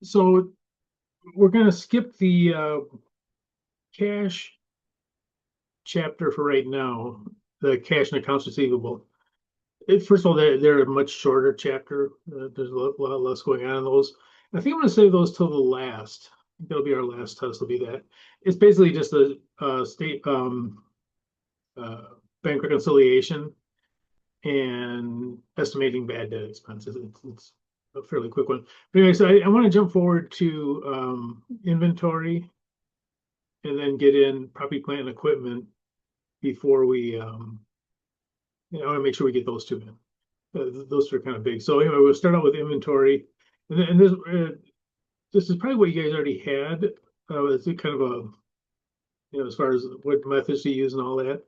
So we're going to skip the cash chapter for right now, the cash and accounts receivable. First of all, they're a much shorter chapter. There's a lot less going on in those. I think I'm going to save those till the last. I think that'll be our last test. Will be that. It's basically just a, state uh, bank reconciliation and estimating bad debt expenses. It's a fairly quick one. But anyway, so I want to jump forward to inventory and then get in property, plant, and equipment before we, I want to make sure we get those two in. Those are kind of big. So anyway, we'll start out with inventory, and this is probably what you guys already had. It's kind of a, as far as what methods to use and all that.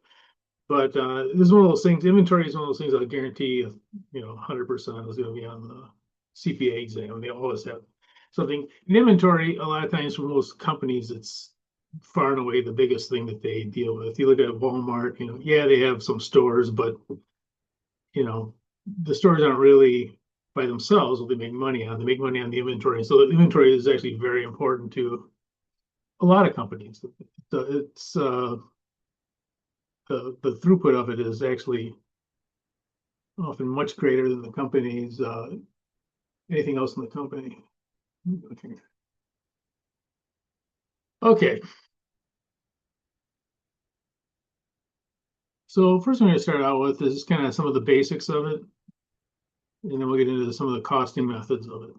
But this is one of those things. Inventory is one of those things I'll guarantee 100% is going to be on the CPA exam. They always have something. In inventory, a lot of times for most companies, it's far and away the biggest thing that they deal with. You look at Walmart, yeah, they have some stores, but the stores aren't really by themselves what they make money on. They make money on the inventory. So the inventory is actually very important to a lot of companies. It's the throughput of it is actually often much greater than the company's anything else in the company. Okay. So first I'm going to start out with is kind of some of the basics of it, and then we'll get into some of the costing methods of it.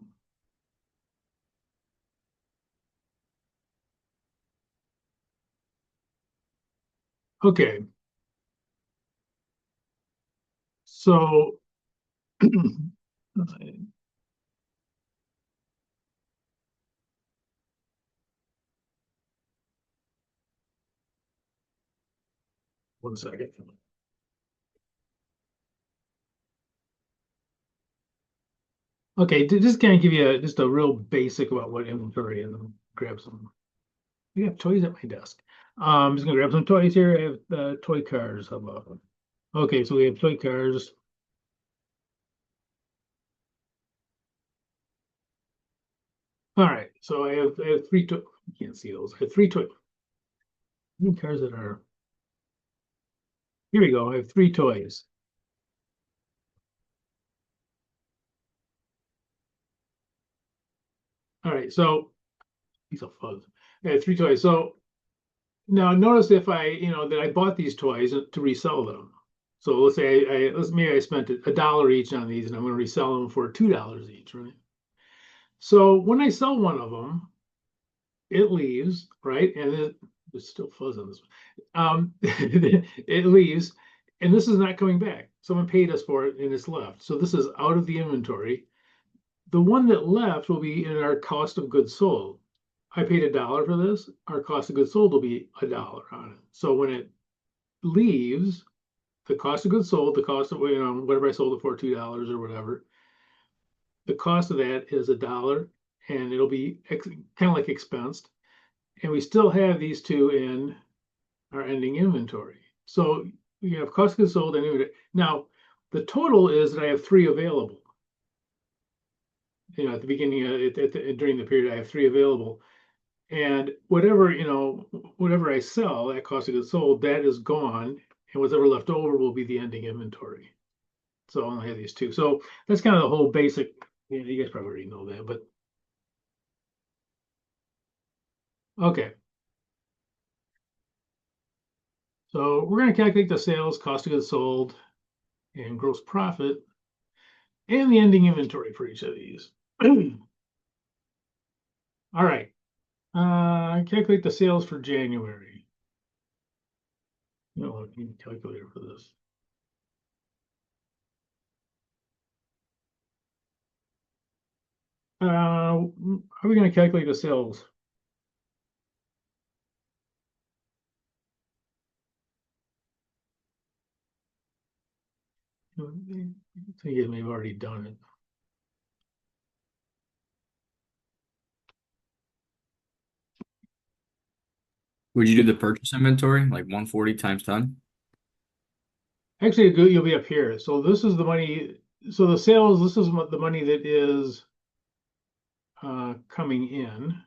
Okay. So one second. Okay, to just kind of give you just a real basic about what inventory is. And grab some. We have toys at my desk. I'm just gonna grab some toys here. I have toy cars. How about them? Okay, so we have toy cars. All right, so I have three toy. You can't see those. I have three cars that are. Here we go. I have three toys. All right, so these are fuzz. I have three toys. So now notice if that I bought these toys to resell them. So let's say maybe I spent $1 each on these, and I'm going to resell them for $2 each, right? So when I sell one of them, it leaves, right? And there's still fuzz on this one. It leaves, and this is not coming back. Someone paid us for it, and it's left. So this is out of the inventory. The one that left will be in our cost of goods sold. I paid $1 for this. Our cost of goods sold will be $1 on it. So when it leaves, the cost of goods sold, the cost of whatever I sold it for, $2 or whatever, the cost of that is $1, and it'll be kind of like expensed. And we still have these two in our ending inventory. So you have cost of goods sold and inventory. Now, the total is that I have three available. At the beginning, during the period, I have three available. And whatever I sell, that cost of goods sold, that is gone. And whatever left over will be the ending inventory. So I only have these two. So that's kind of the whole basic. You guys probably already know that, but okay. So we're going to calculate the sales, cost of goods sold, and gross profit, and the ending inventory for each of these. All right. Calculate the sales for January. No, I need a calculator for this. How are we going to calculate the sales? I think you may have already done it. Would you do the purchase inventory, like 140 times 10? Actually, you'll be up here. So this is the money. So the sales, this is the money that is coming in.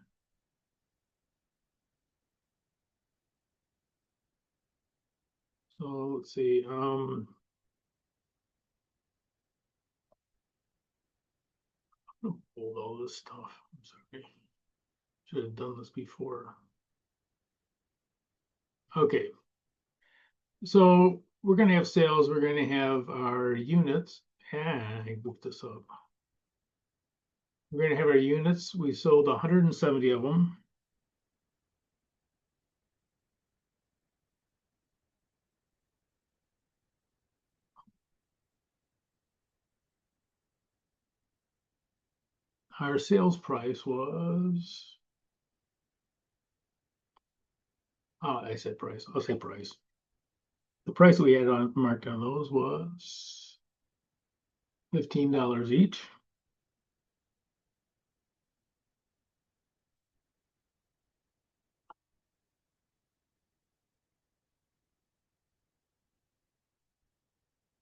So let's see. Hold all this stuff. I'm sorry. Should have done this before. Okay. So we're going to have sales. We're going to have our units. I goofed this up. We're going to have our units. We sold 170 of them. Our sales price was, oh, I said price. I'll say price. The price we had on marked on those was $15 each.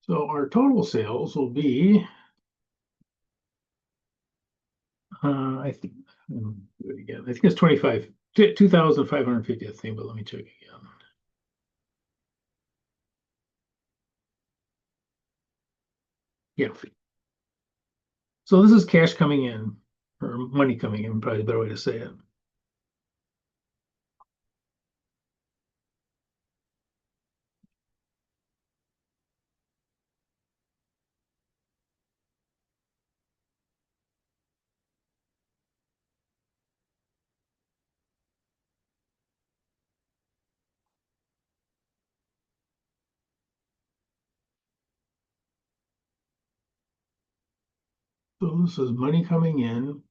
So our total sales will be, I think, do it again. I think it's 2,550, I think, but let me check again. Yeah. So this is cash coming in, or money coming in, probably a better way to say it. So this is money coming in.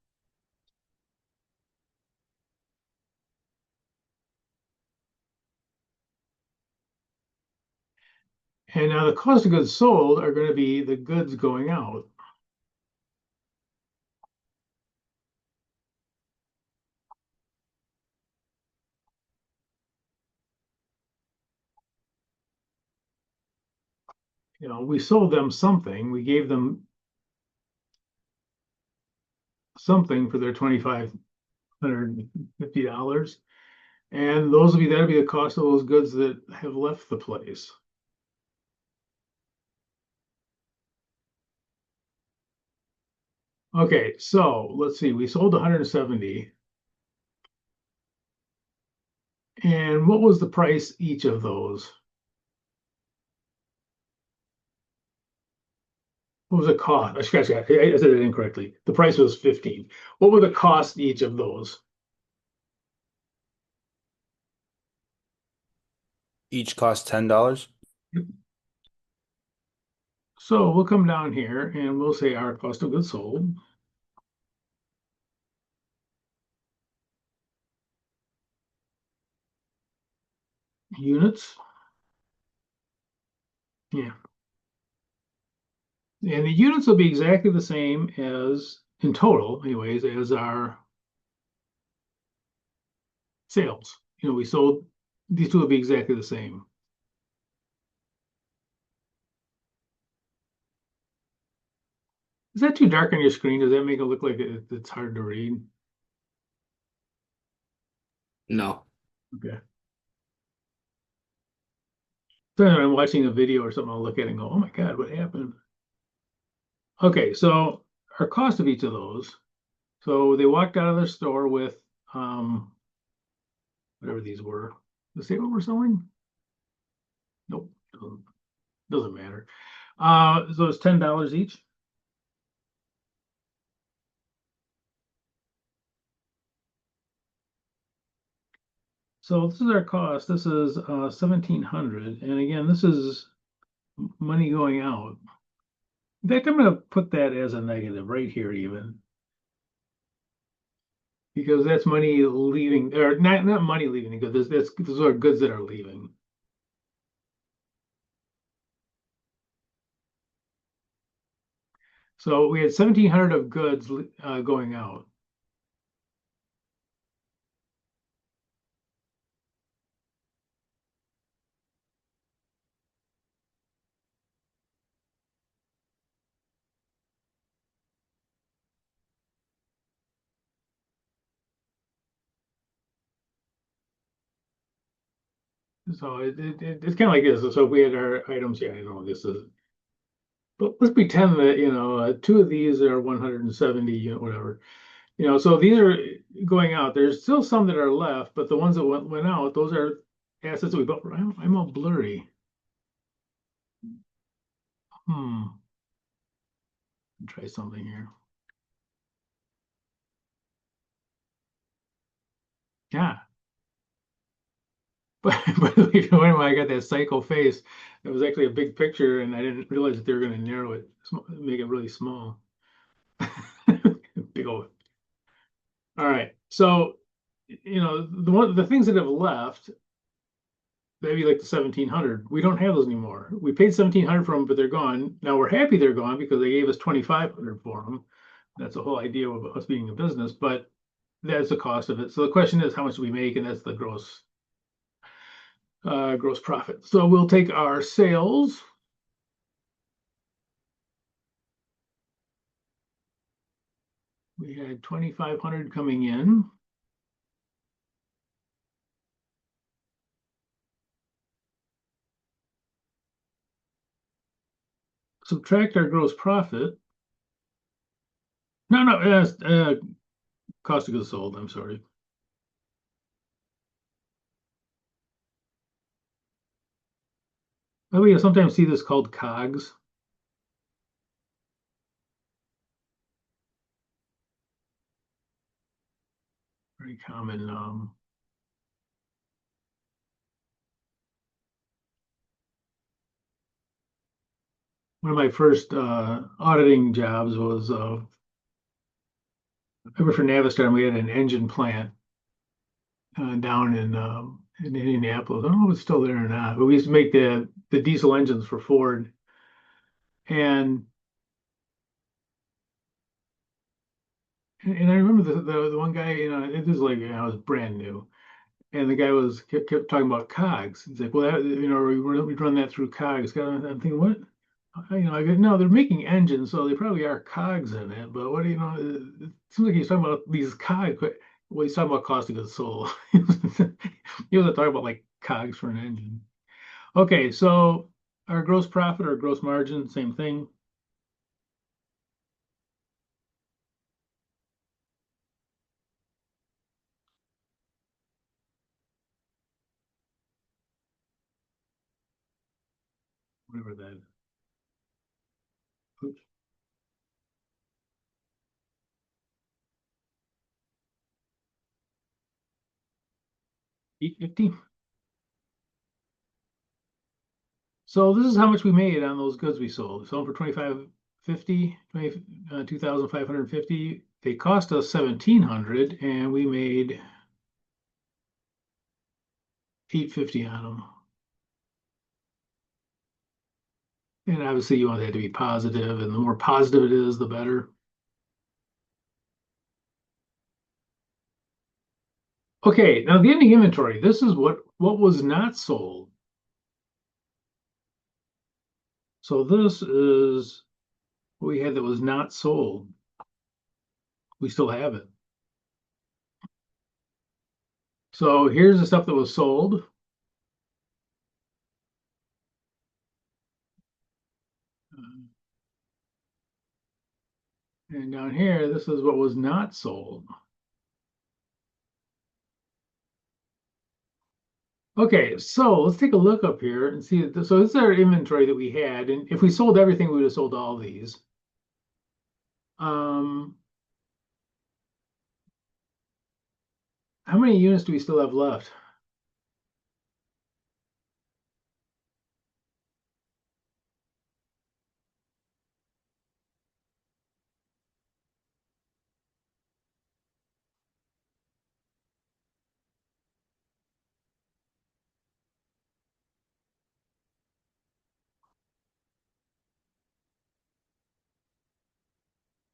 And now the cost of goods sold are going to be the goods going out. We sold them something. We gave them something for their $2,550. And that'll be the cost of those goods that have left the place. Okay, so let's see. We sold 170. And what was the price each of those? What was the cost? I said it incorrectly. The price was 15. What were the costs each of those? Each cost $10. So we'll come down here and we'll say our cost of goods sold. Units. Yeah. And the units will be exactly the same as, in total, anyways, as our sales. We sold, these two will be exactly the same. Is that too dark on your screen? Does that make it look like it's hard to read? No. Okay. So when I'm watching a video or something, I'll look at it and go, oh my God, what happened? Okay, so our cost of each of those. So they walked out of their store with whatever these were. Does it say what we're selling? Nope, doesn't matter. So it's $10 each. So this is our cost. This is 1,700, and again, this is money going out. In fact, I'm going to put that as a negative right here, even because that's money leaving, or not money leaving the goods. Those are goods that are leaving. So we had 1,700 of goods going out. So it's kind of like this. So if we had our items, yeah, I know this is, but let's pretend that, two of these are 170, whatever. So these are going out. There's still some that are left, but the ones that went out, those are assets that we bought. I'm all blurry. Try something here. Yeah. But by the way, if you wonder why I got that psycho face, it was actually a big picture, and I didn't realize that they were going to narrow it, make it really small. Big old. All right. So, the things that have left, maybe like the 1700, we don't have those anymore. We paid 1700 for them, but they're gone. Now we're happy they're gone because they gave us 2500 for them. That's the whole idea of us being a business, but that's the cost of it. So the question is, how much do we make? And that's the gross profit. So we'll take our sales. We had 2,500 coming in. Subtract our gross profit. No, cost of goods sold. I'm sorry. But we sometimes see this called COGS. Very common. One of my first auditing jobs was I worked for Navistar, and we had an engine plant down in Indianapolis. I don't know if it's still there or not, but we used to make the diesel engines for Ford. And I remember the one guy, it was like, I was brand new. And the guy kept talking about COGS. He's like, well, we run that through COGS. I'm thinking, what? I go, no, they're making engines, so they probably are COGS in it. But what do you know? It seems like he's talking about these COGS. Well, he's talking about cost of goods sold. He wasn't talking about like COGS for an engine. Okay, so our gross profit or gross margin, same thing. Whatever that. Oops, 850. So this is how much we made on those goods we sold. We sold them for 2550, 2,550. They cost us 1,700, and we made 850 on them. And obviously you want that to be positive, and the more positive it is, the better. Okay, now the ending inventory. This is what was not sold. So this is what we had that was not sold. We still have it. So here's the stuff that was sold. And down here, this is what was not sold. Okay, so let's take a look up here and see. So this is our inventory that we had. And if we sold everything, we would have sold all these. How many units do we still have left?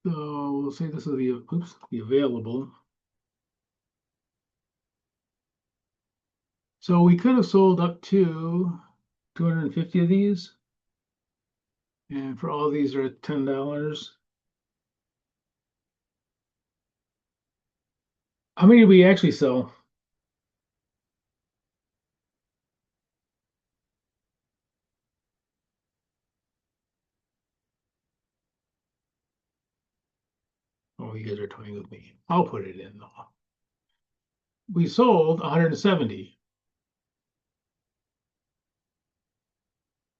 So we'll say this is the available. So we could have sold up to 250 of these. And for all these are at $10. How many did we actually sell? you guys are toying with me. I'll put it in though. We sold 170.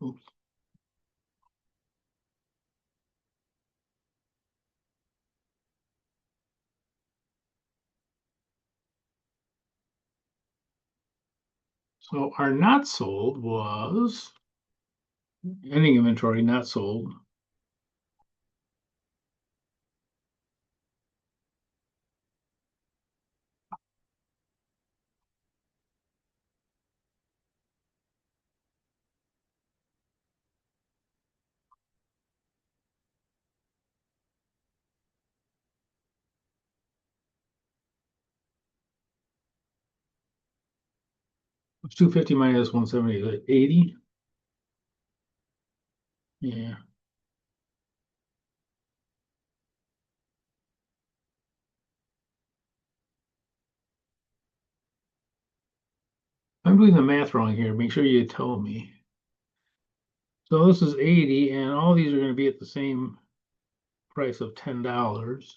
Oops. So our not sold was ending inventory not sold. It's 250 minus 170, is it 80? Yeah. I'm doing the math wrong here. Make sure you tell me. So this is 80, and all these are going to be at the same price of $10.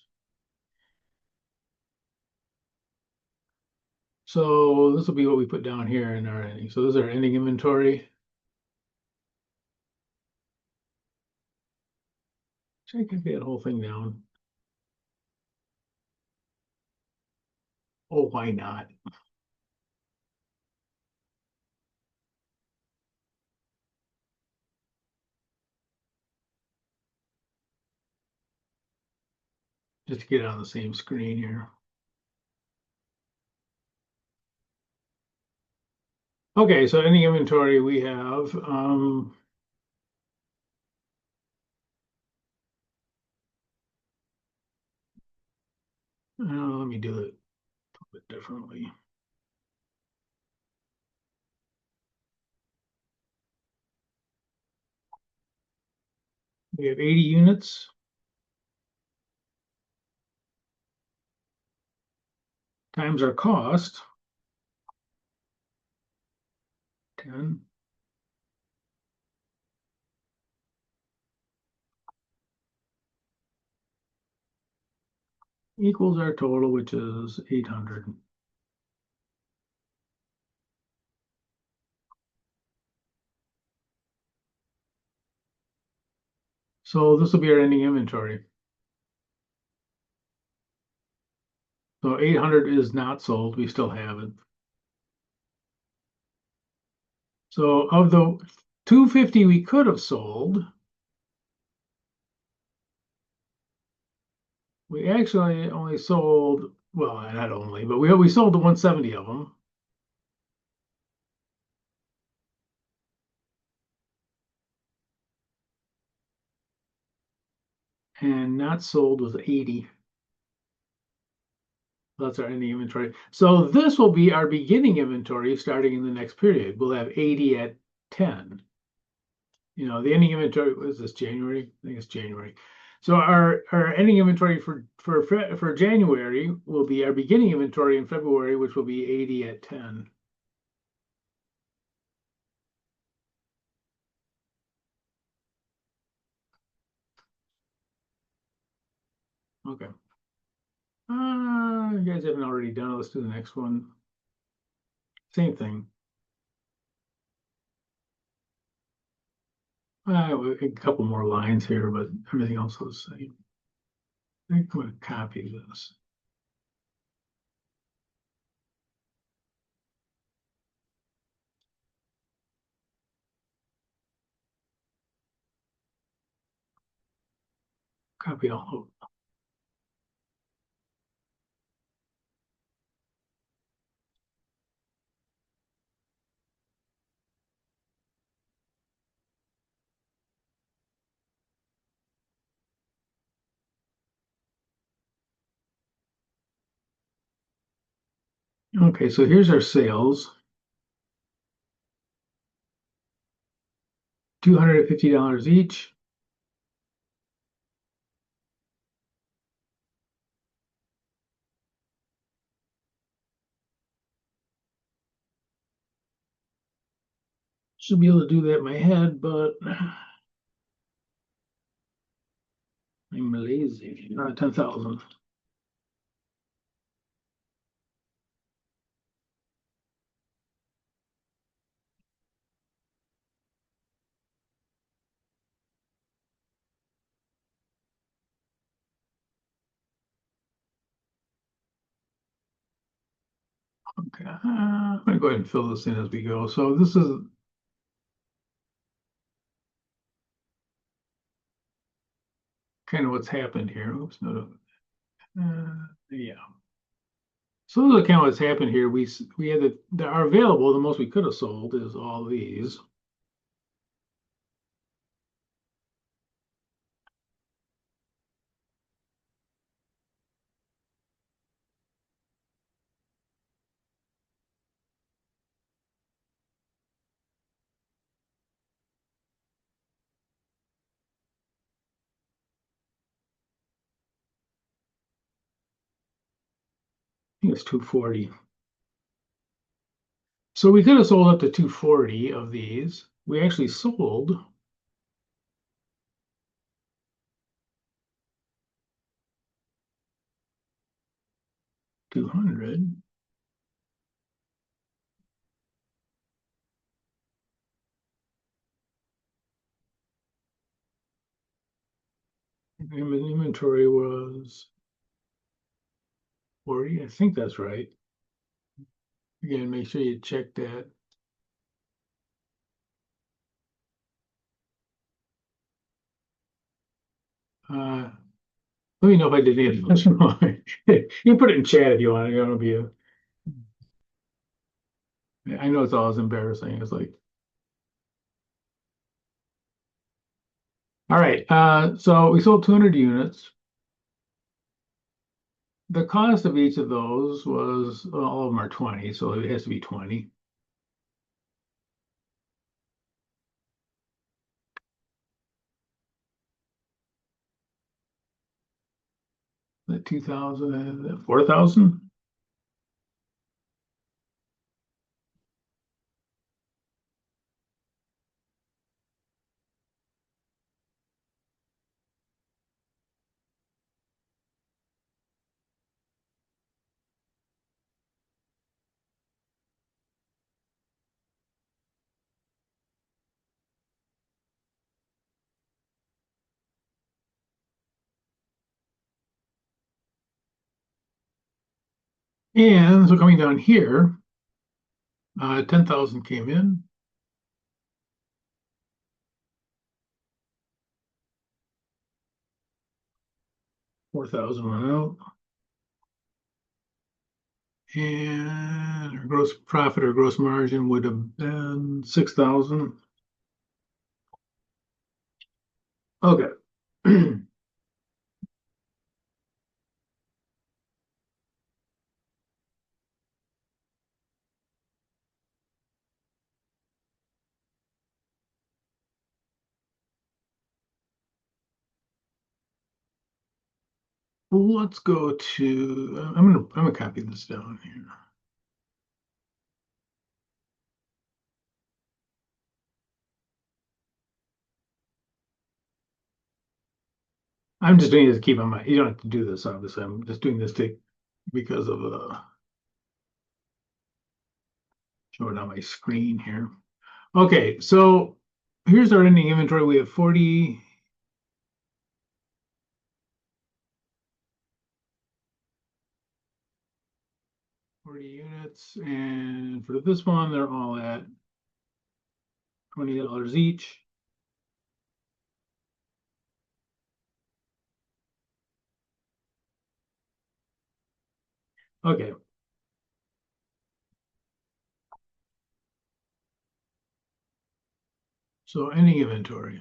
So this will be what we put down here in our ending. So this is our ending inventory. Check that whole thing down. Oh, why not? Just to get it on the same screen here. Okay, so ending inventory we have let me do it a little bit differently. We have 80 units times our cost, 10. Equals our total, which is 800. So this will be our ending inventory. So 800 is not sold. We still have it. So of the 250 we could have sold, we actually only sold, well, not only, but we sold the 170 of them. And not sold was 80. That's our ending inventory. So this will be our beginning inventory starting in the next period. We'll have 80 at 10. You know, the ending inventory was this January? I think it's January. So our ending inventory for January will be our beginning inventory in February, which will be 80 at 10. Okay. You guys haven't already done it. Let's do the next one. Same thing. A couple more lines here, but everything else is the same. I think I'm going to copy this. Copy all of them. Okay, so here's our sales. $250 each. Should be able to do that in my head, but I'm lazy. 10,000. Okay, I'm gonna go ahead and fill this in as we go. So this is kind of what's happened here. Oops, no, yeah. So look kind of what's happened here. We had that are available. The most we could have sold is all these. I think it's 240. So we could have sold up to 240 of these. We actually sold 200. Inventory was 40. I think that's right. Again, make sure you check that. Let me know if I did anything else wrong. You can put it in chat if you want. You want to be a. I know it's always embarrassing. It's like, all right. So we sold 200 units. The cost of each of those was, well, all of them are 20, so it has to be 20. The 2,000, 4,000. And so coming down here, 10,000 came in, 4,000 went out. And our gross profit or gross margin would have been 6,000. Okay. 'Let's go to, I'm gonna copy this down here. I'm just doing this to keep on my, you don't have to do this, obviously. I'm just doing this to, because of, showing on my screen here. Okay, so here's our ending inventory. We have 40 units, and for this one, they're all at $20 each. Okay. So ending inventory.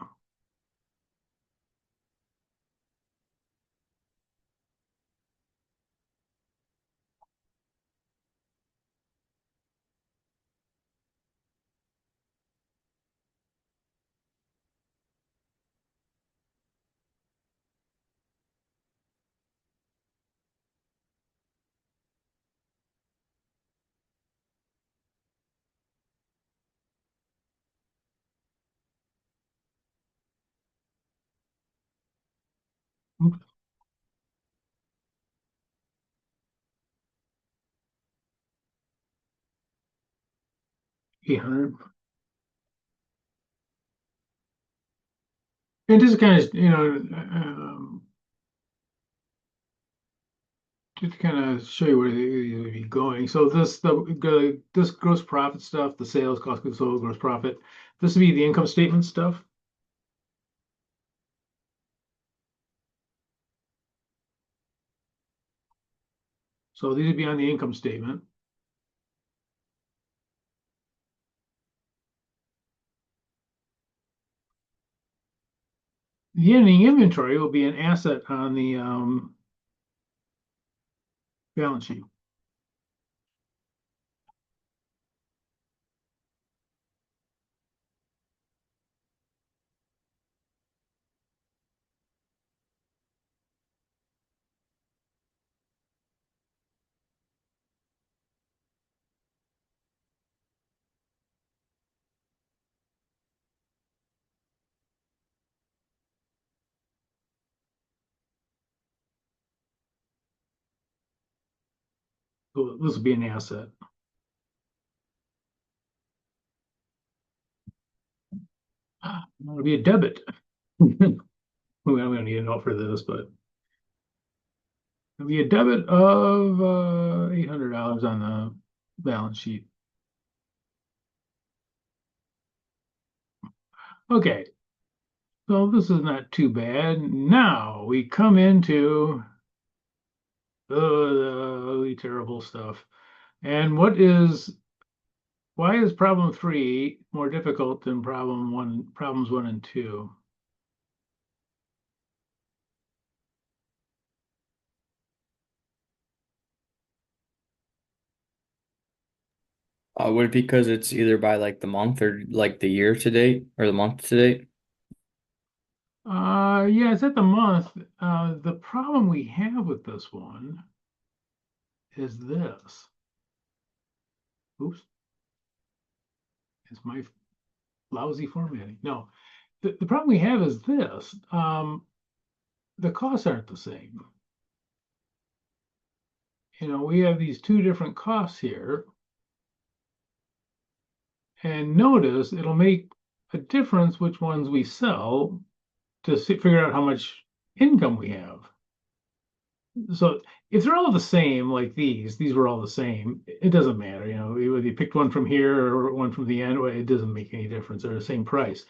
Oops, 800. And just kind of, to kind of show you where you'd be going. So this gross profit stuff, the sales, cost of goods sold, gross profit, this would be the income statement stuff. So these would be on the income statement. The ending inventory will be an asset on the balance sheet. So this will be an asset. It'll be a debit. We don't need a note for this, but it'll be a debit of $800 on the balance sheet. Okay, so this is not too bad. Now we come into the really terrible stuff. And why is problem 3 more difficult than problems 1 and 2? Would it be because it's either by like the month or like the year to date or the month to date? Yeah, it's at the month. The problem we have with this one is this. Oops, it's my lousy formatting. No, the problem we have is this. The costs aren't the same. We have these two different costs here. And notice it'll make a difference which ones we sell to figure out how much income we have. So if they're all the same, like these were all the same, it doesn't matter. Whether you picked one from here or one from the end, it doesn't make any difference. They're the same price.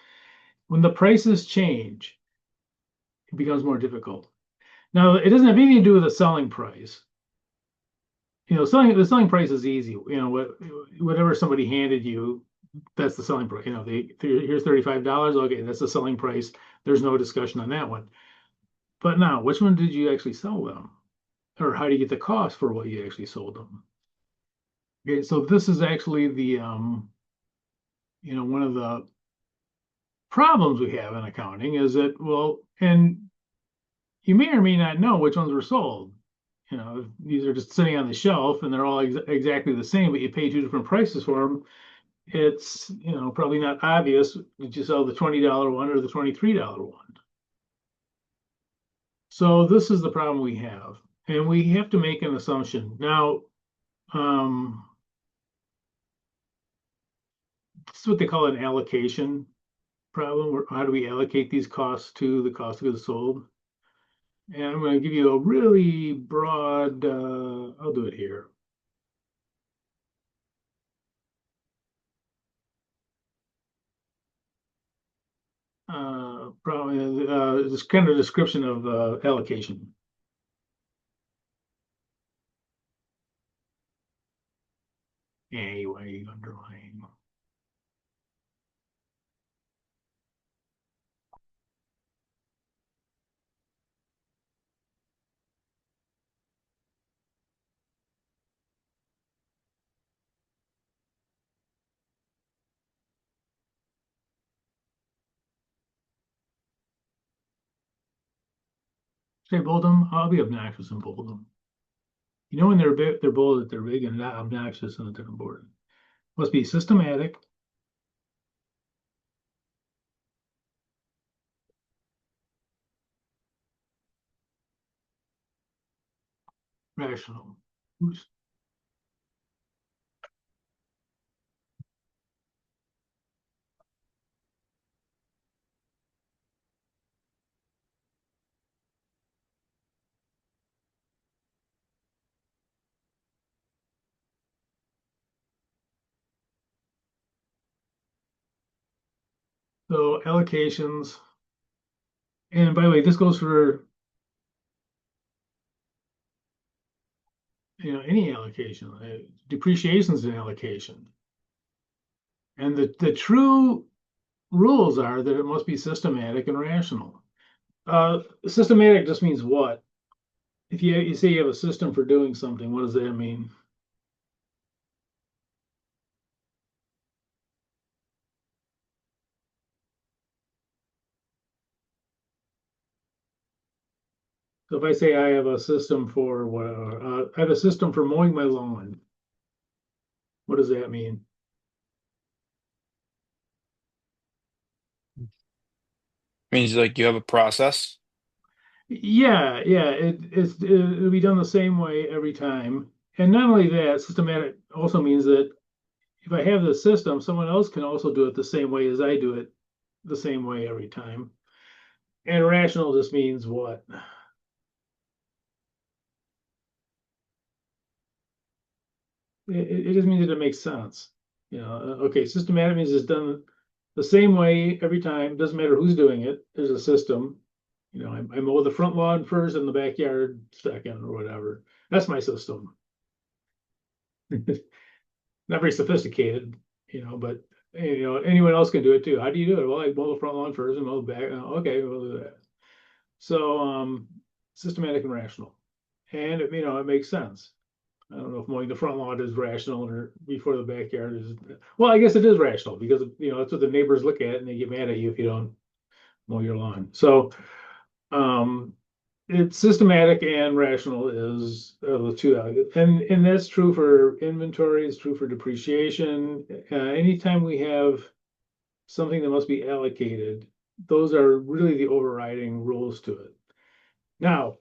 When the prices change, it becomes more difficult. Now, it doesn't have anything to do with the selling price. The selling price is easy. Whatever somebody handed you, that's the selling price. Here's $35. Okay, that's the selling price. There's no discussion on that one. But now, which one did you actually sell them? Or how do you get the cost for what you actually sold them? Okay, so this is actually one of the problems we have in accounting is that, well, and you may or may not know which ones were sold. These are just sitting on the shelf and they're all exactly the same, but you pay two different prices for them. It's, probably not obvious. Did you sell the $20 one or the $23 one? So this is the problem we have. And we have to make an assumption. Now, this is what they call an allocation problem. How do we allocate these costs to the cost of goods sold? And I'm going to give you a really broad, I'll do it here. Probably this kind of description of allocation. Anyway, underlying. Say bold them. I'll be obnoxious and bold them. When they're big, they're bold, that they're big and not obnoxious and that they're important. Must be systematic, rational. Oops. So allocations, and by the way, this goes for, any allocation. Depreciation is an allocation. And the true rules are that it must be systematic and rational. Systematic just means what? If you say you have a system for doing something, what does that mean? So if I say I have a system for whatever, I have a system for mowing my lawn, what does that mean? Means like you have a process. Yeah, yeah, it'll be done the same way every time. And not only that, systematic also means that if I have the system, someone else can also do it the same way as I do it, the same way every time. And rational just means what? It just means that it makes sense. Okay, systematic means it's done the same way every time. Doesn't matter who's doing it. There's a system. I mow the front lawn first and the backyard second or whatever. That's my system. Not very sophisticated, but anyone else can do it too. How do you do it? Well, I mow the front lawn first and mow the back. Okay, we'll do that. So systematic and rational. And it makes sense. I don't know if mowing the front lawn is rational or before the backyard is. Well, I guess it is rational because that's what the neighbors look at and they get mad at you if you don't mow your lawn. So um, it's systematic and rational is the two, and that's true for inventory. It's true for depreciation. Anytime we have something that must be allocated, those are really the overriding rules to it. Now,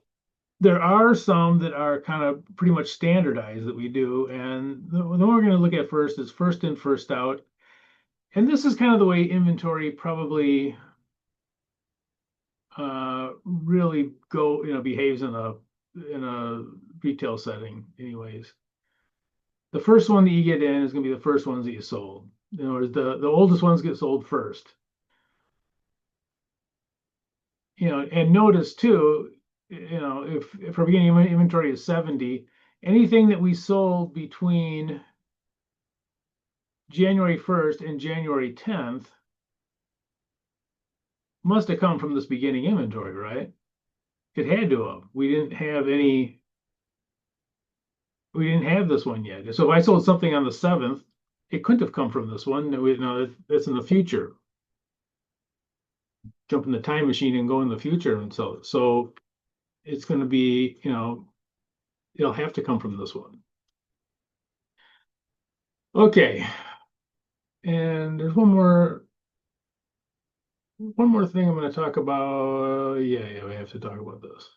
there are some that are kind of pretty much standardized that we do, and the one we're going to look at first is first in, first out. And this is kind of the way inventory probably really behaves in a retail setting, anyways. The first one that you get in is going to be the first ones that you sold. In other words, the oldest ones get sold first. And notice too, if our beginning inventory is 70, anything that we sold between January 1st and January 10th must have come from this beginning inventory, right? It had to have. We didn't have this one yet. So if I sold something on the 7th, it couldn't have come from this one. No, that's in the future. Jump in the time machine and go in the future and sell it. So it's going to be, it'll have to come from this one. Okay. And there's one more thing I'm going to talk about. Yeah, we have to talk about this.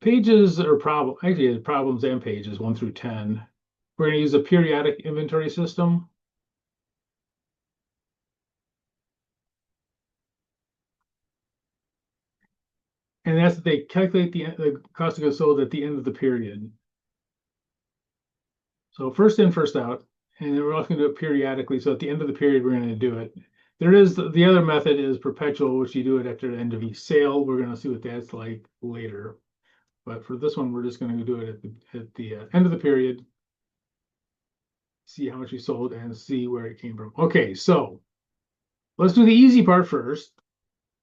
Pages are actually problems and pages 1 through 10. We're going to use a periodic inventory system. And that's that they calculate the cost of goods sold at the end of the period. So first in, first out, and then we're also going to do it periodically. So at the end of the period, we're going to do it. There is the other method is perpetual, which you do it after the end of each sale. We're going to see what that's like later. But for this one, we're just going to do it at the end of the period, see how much we sold, and see where it came from. Okay, so let's do the easy part first.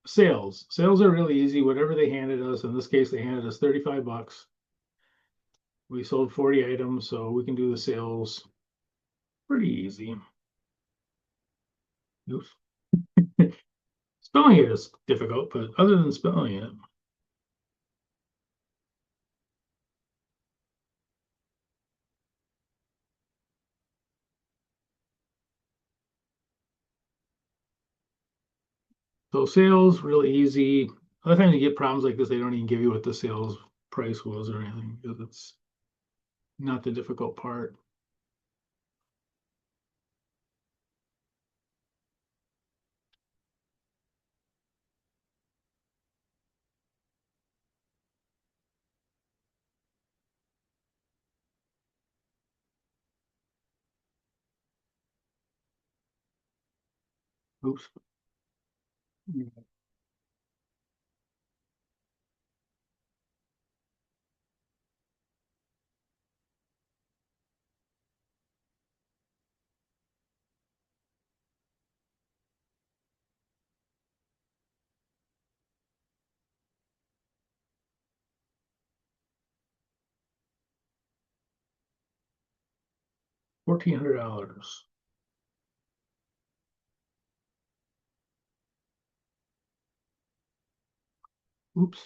Sales. Sales are really easy. Whatever they handed us, in this case, they handed us 35 bucks. We sold 40 items, so we can do the sales pretty easy. Oops. Spelling it is difficult, but other than spelling it, so sales really easy. Other times you get problems like this, they don't even give you what the sales price was or anything because it's not the difficult part. Oops. $1,400. Oops.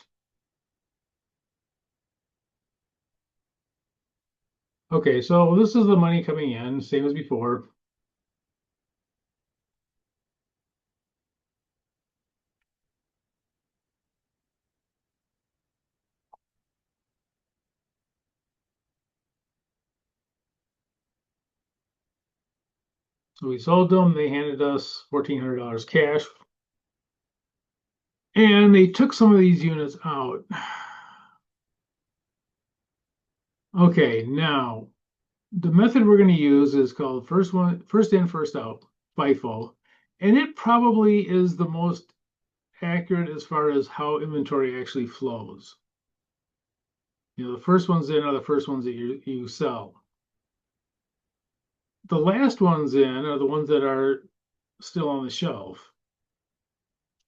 Okay, so this is the money coming in, same as before. So we sold them, they handed us $1,400 cash. And they took some of these units out. Okay, now the method we're going to use is called first in, first out, FIFO. And it probably is the most accurate as far as how inventory actually flows. You know, the first ones in are the first ones that you sell. The last ones in are the ones that are still on the shelf.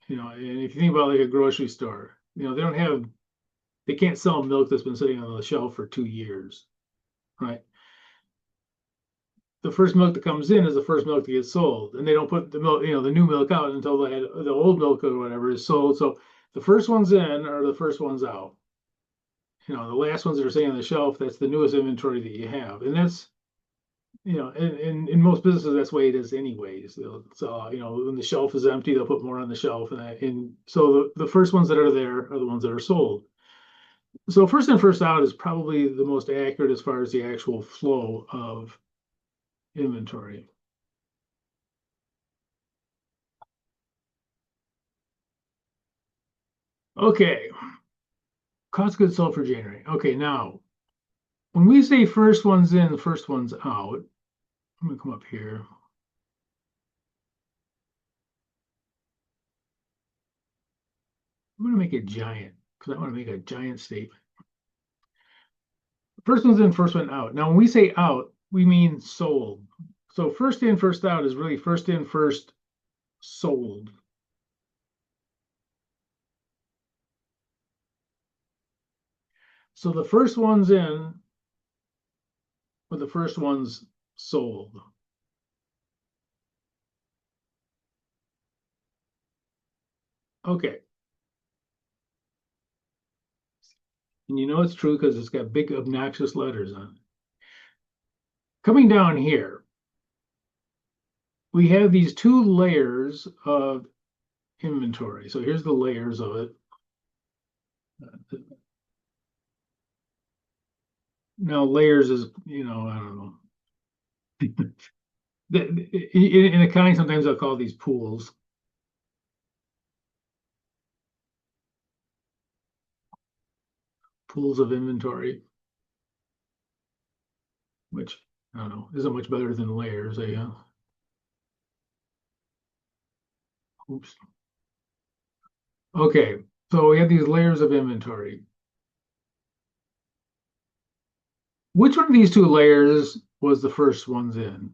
You know, and if you think about like a grocery store, you know, they can't sell milk that's been sitting on the shelf for 2 years, right? The first milk that comes in is the first milk that gets sold, and they don't put the milk, you know, the new milk out until the old milk or whatever is sold. So the first ones in are the first ones out. You know, the last ones that are sitting on the shelf, that's the newest inventory that you have, and that's, you know, in most businesses, that's the way it is anyways. So, you know, when the shelf is empty, they'll put more on the shelf, and so the first ones that are there are the ones that are sold. So first in, first out is probably the most accurate as far as the actual flow of inventory. Okay, cost of goods sold for January. Okay, now when we say first one's in, first one's out, I'm gonna come up here. I'm gonna make it giant because I want to make a giant statement. First one's in, first one out. Now, when we say out, we mean sold. So first in, first out is really first in, first sold. So the first one's in, but the first one's sold. Okay. And you know it's true because it's got big obnoxious letters on it. Coming down here, we have these two layers of inventory. So here's the layers of it. Now layers is, you know, I don't know. In accounting, sometimes I'll call these pools. Pools of inventory, which I don't know, isn't much better than layers, I guess. Oops. Okay, so we have these layers of inventory. Which one of these two layers was the first ones in?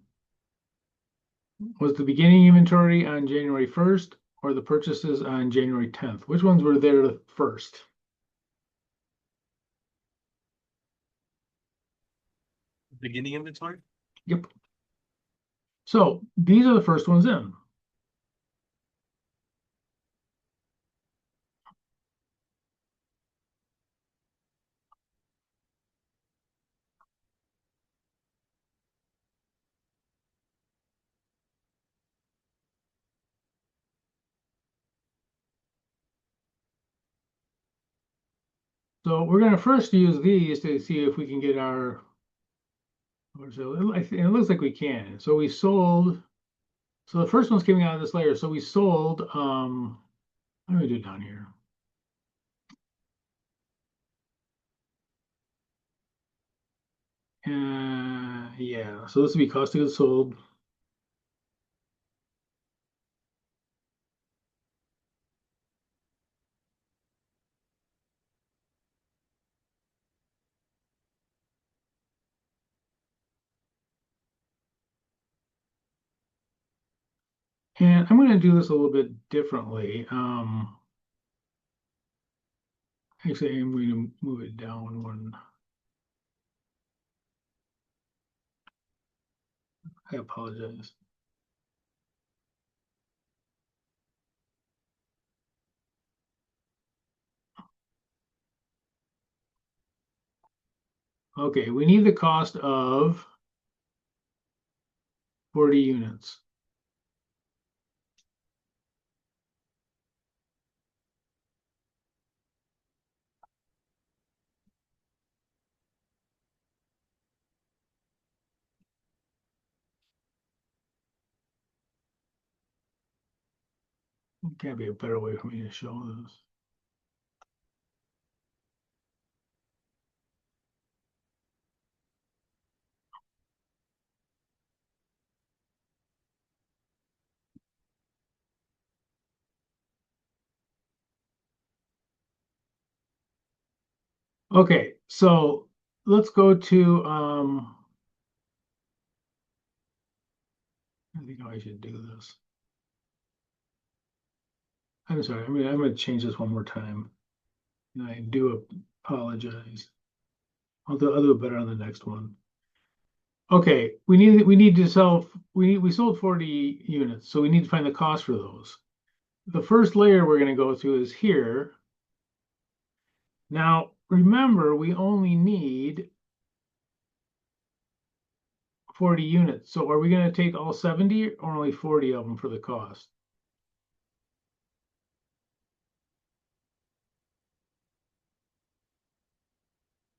Was the beginning inventory on January 1st or the purchases on January 10th? Which ones were there first? Beginning inventory? Yep. So these are the first ones in. So we're going to first use these to see if we can get our, it looks like we can. So we sold, so the first one's coming out of this layer. So we sold, what do we do down here? Yeah, so this would be cost of goods sold. And I'm going to do this a little bit differently. Actually, I'm going to move it down one. I apologize. Okay, we need the cost of 40 units. Can't be a better way for me to show this. Okay, so let's go to I think I should do this. I'm sorry, I'm gonna change this one more time. And I do apologize. I'll do it better on the next one. Okay, we need to sell we sold 40 units, so we need to find the cost for those. The first layer we're going to go through is here. Now, remember, we only need 40 units. So are we going to take all 70 or only 40 of them for the cost?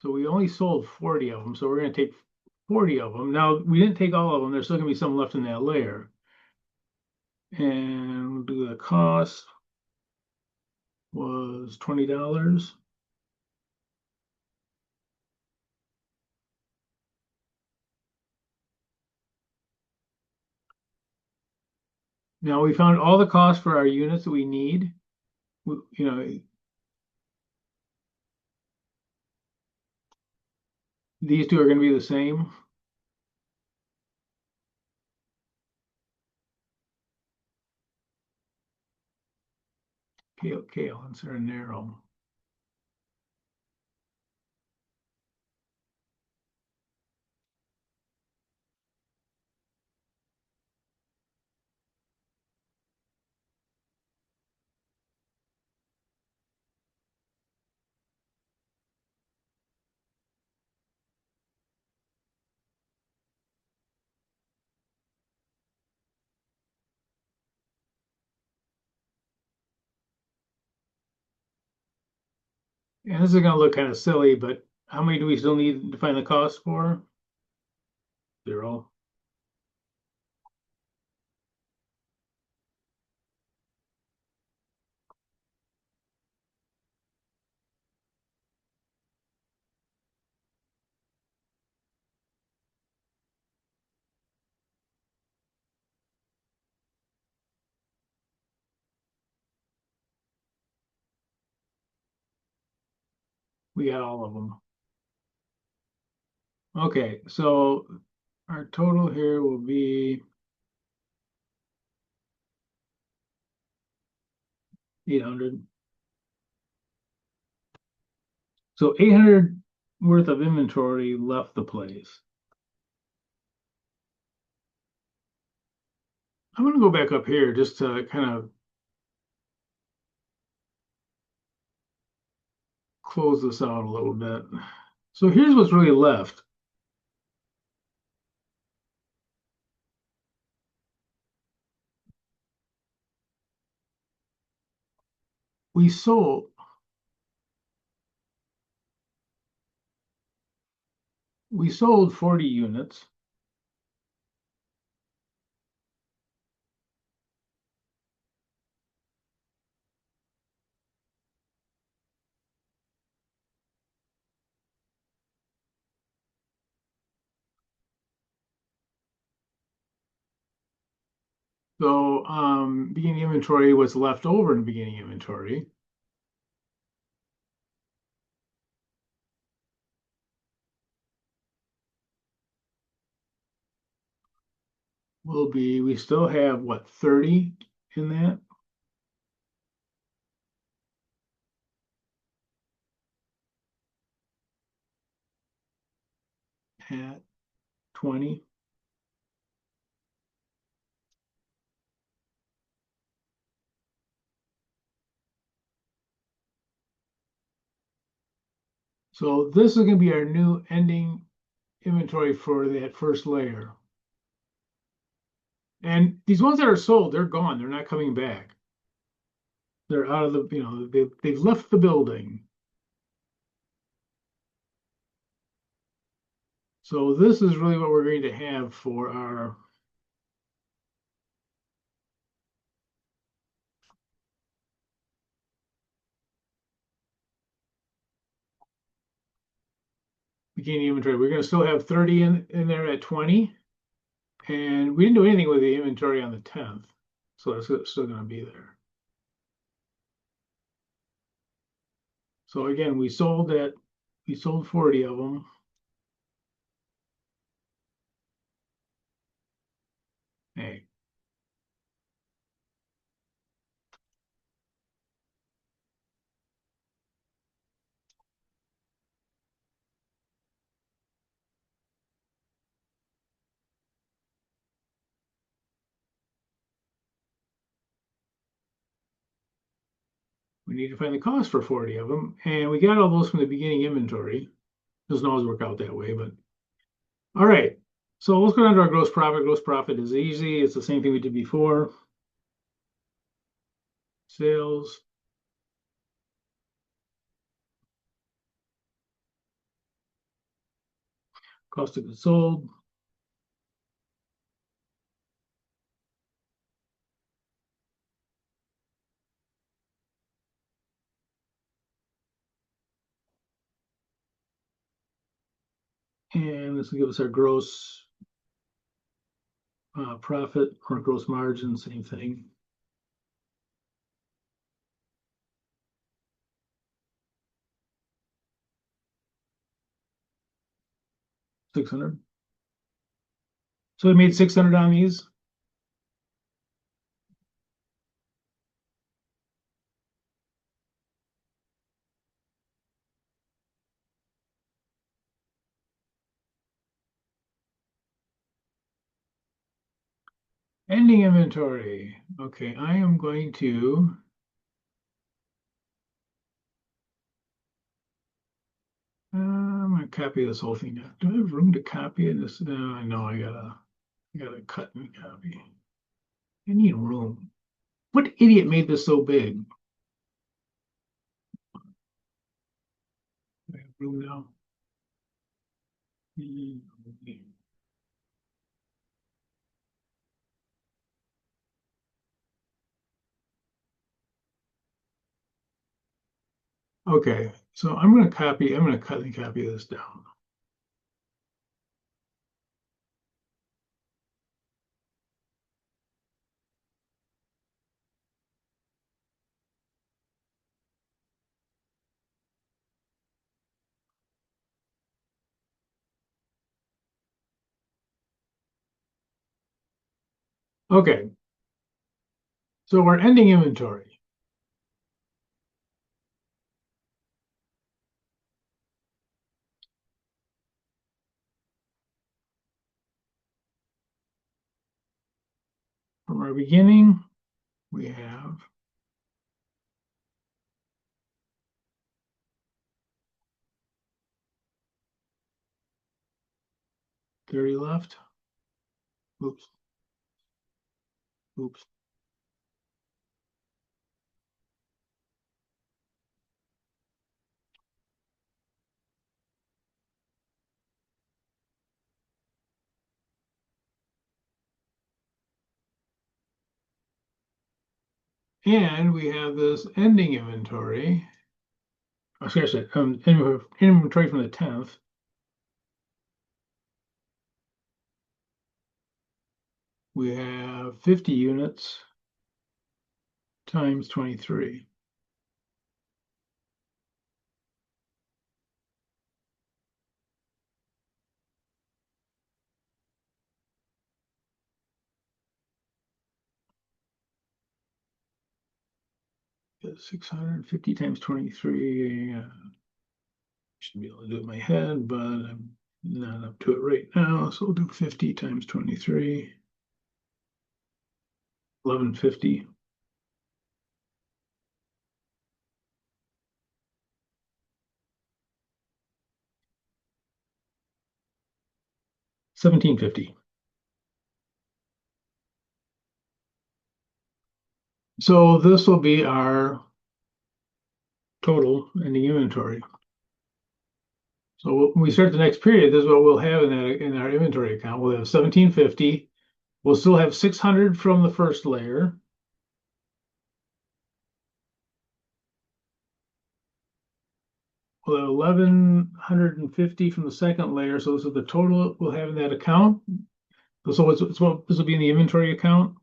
So we only sold 40 of them, so we're going to take 40 of them. Now, we didn't take all of them. There's still going to be some left in that layer. And we'll do the cost was $20. Now we found all the costs for our units that we need. You know, these two are going to be the same. Okay, let's are narrow. And this is going to look kind of silly, but how many do we still need to find the cost for? 0. We got all of them. Okay, so our total here will be 800. So 800 worth of inventory left the place. I'm going to go back up here just to kind of close this out a little bit. So here's what's really left. We sold 40 units. So beginning inventory was left over in beginning inventory. will be, we still have what, 30 in that? At 20. So this is gonna be our new ending inventory for that first layer. And these ones that are sold, they're gone, they're not coming back. They're out of the, they've left the building. So this is really what we're going to have for our beginning inventory. We're gonna still have 30 in there at 20. And we didn't do anything with the inventory on the 10th. So it's still gonna be there. So again, we sold 40 of them. Hey. We need to find the cost for 40 of them. And we got all those from the beginning inventory. Doesn't always work out that way, but all right. So let's go down to our gross profit. Gross profit is easy. It's the same thing we did before. Sales. Cost of goods sold. And this will give us our gross profit or gross margin, same thing. $600. So we made 600 on these. Ending inventory. Okay, I am going to I'm gonna copy this whole thing now. Do I have room to copy it? This no, I know I gotta cut and copy. I need room. What idiot made this so big? I have room now. Okay, so I'm gonna cut and copy this down. Okay, so our ending inventory. From our beginning, we have 30 left. Oops. Oops. And we have this ending inventory. Oh, seriously, inventory from the 10th. We have 50 units times 23. 650 times 23. Should be able to do it in my head, but I'm not up to it right now. So we'll do 50 times 23. 1150. $17.50. So this will be our total in the inventory. So when we start the next period, this is what we'll have in our inventory account. We'll have 1750. We'll still have 600 from the first layer. We'll have 1150 from the second layer. So this is the total we'll have in that account. So this will be in the inventory account.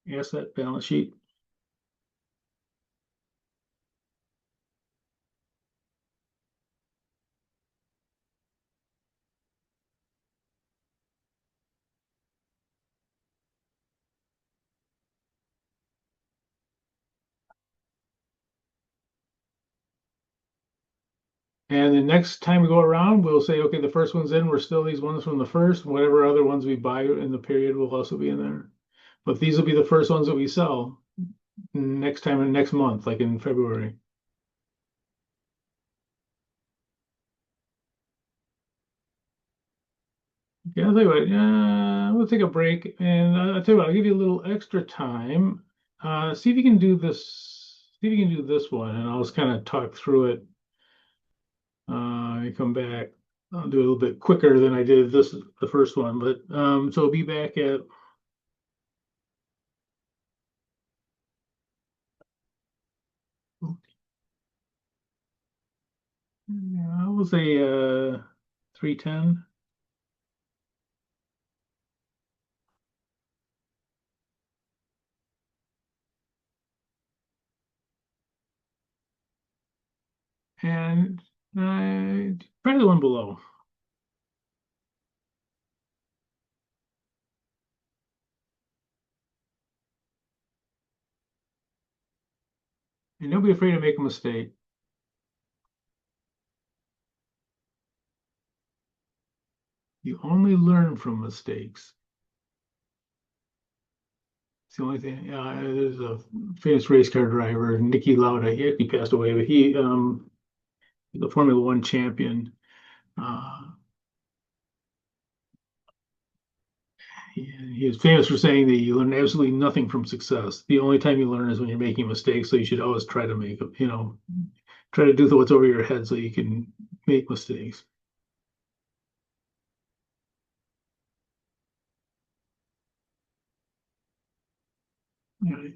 Asset balance sheet. And the next time we go around, we'll say, okay, the first one's in, we're still these ones from the first, whatever other ones we buy in the period will also be in there. But these will be the first ones that we sell next time in next month, like in February. Yeah, I'll tell you what, we'll take a break and I'll tell you what, I'll give you a little extra time. See if you can do this, see if you can do this one, and I'll just kind of talk through it. You come back, I'll do it a little bit quicker than I did the first one, but so I'll be back at yeah, I will say 310. And try the one below. And don't be afraid to make a mistake. You only learn from mistakes. It's the only thing. There's a famous race car driver, Nicky Lauda. He actually passed away, but he's a Formula One champion. Uh, he is famous for saying that you learn absolutely nothing from success. The only time you learn is when you're making mistakes. So you should always try to try to do what's over your head so you can make mistakes. Yeah.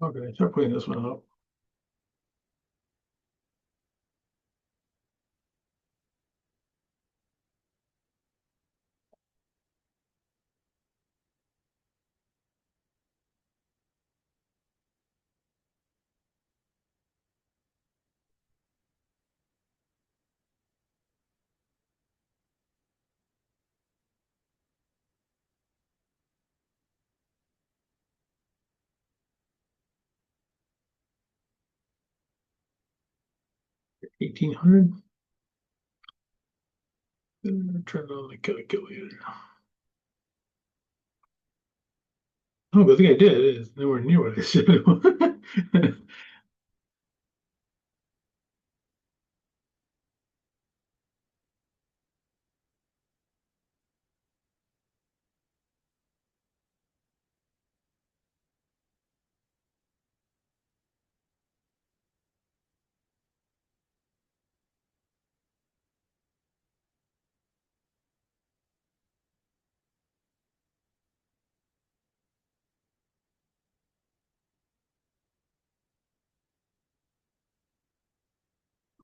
Okay, start putting this one up. $1,800. Turn on the calculator. Oh, good thing I did. It's nowhere near what I said.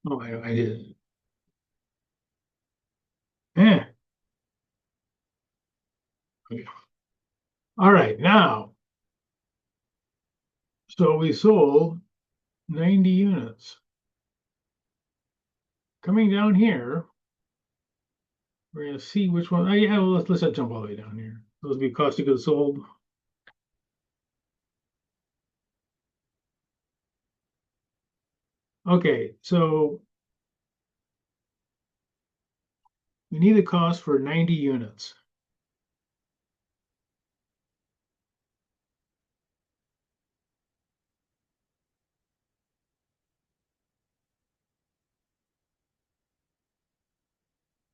Oh, I did. Yeah. Okay. All right, now, so we sold 90 units. Coming down here, we're going to see which one. Oh, yeah, well, let's jump all the way down here. Those would be cost of goods sold. Okay, so we need the cost for 90 units.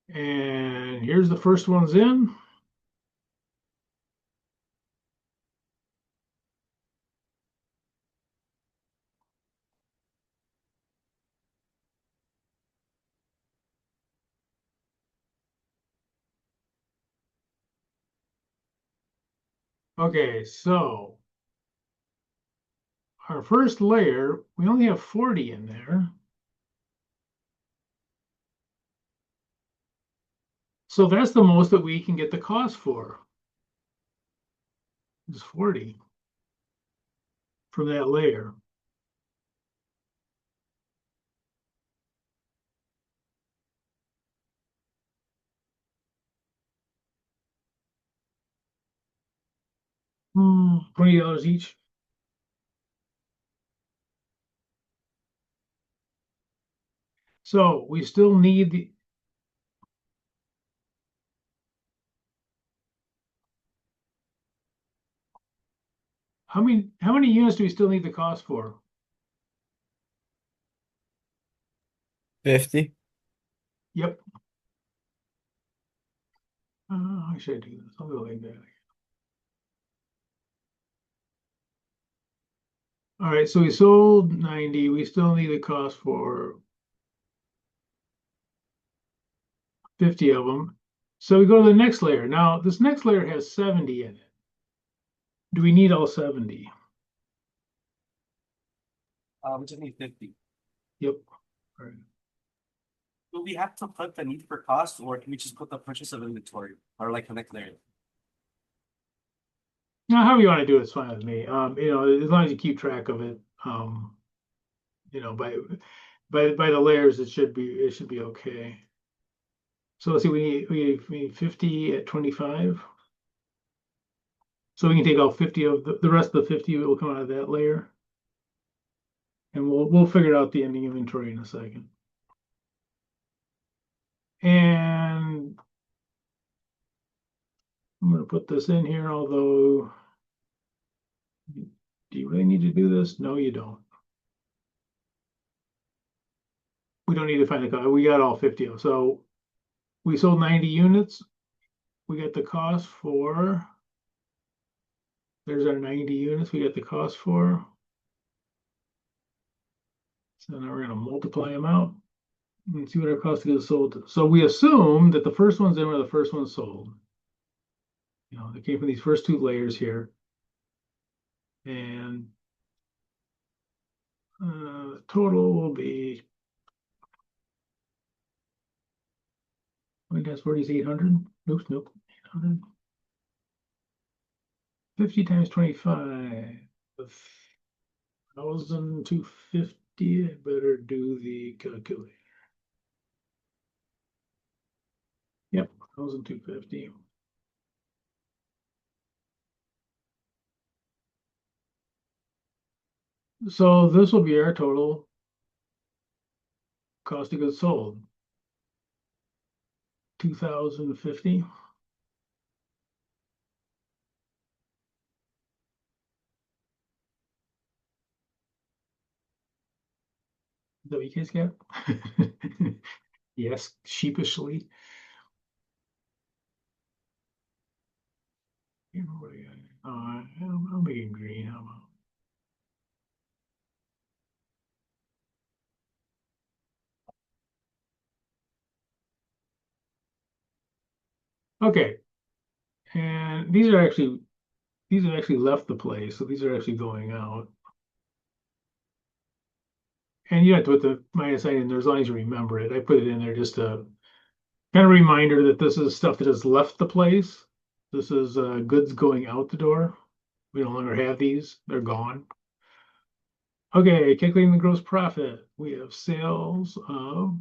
And here's the first ones in. Okay, so our first layer, we only have 40 in there. So that's the most that we can get the cost for. Is 40 from that layer. $20 each. So we still need the, how many units do we still need the cost for? 50. Yep. How should I do this? I'll go like that. All right, so we sold 90. We still need the cost for 50 of them. So we go to the next layer. Now, this next layer has 70 in it. Do we need all 70? We just need 50. Yep. All right. Do we have to put the need for cost, or can we just put the purchase of inventory, or like connect there? Now, however you want to do it's fine with me. As long as you keep track of it, by the layers, it should be okay. So let's see, we need 50 at 25. So we can take out 50 of the rest of the 50 will come out of that layer. And we'll figure out the ending inventory in a second. And I'm going to put this in here, although do you really need to do this? No, you don't. We don't need to find the cost. We got all 50 of them. So we sold 90 units. We got the cost for, there's our 90 units we got the cost for. So now we're going to multiply them out and see what our cost of goods sold. So we assume that the first ones in were the first ones sold. They came from these first two layers here. And total will be 20 times 40 is 800. Oops, nope, 800. 50 times 25, 1,250. I better do the calculator. Yep, 1,250. So this will be our total cost of goods sold. 2,050. Is that what you guys got? Yes, sheepishly. What do you got? I'll make it green. How about? Okay, and these have actually left the place, so these are actually going out. And you have to put the minus sign in there as long as you remember it. I put it in there just to kind of reminder that this is stuff that has left the place. This is goods going out the door. We no longer have these; they're gone. Okay, calculating the gross profit. We have sales of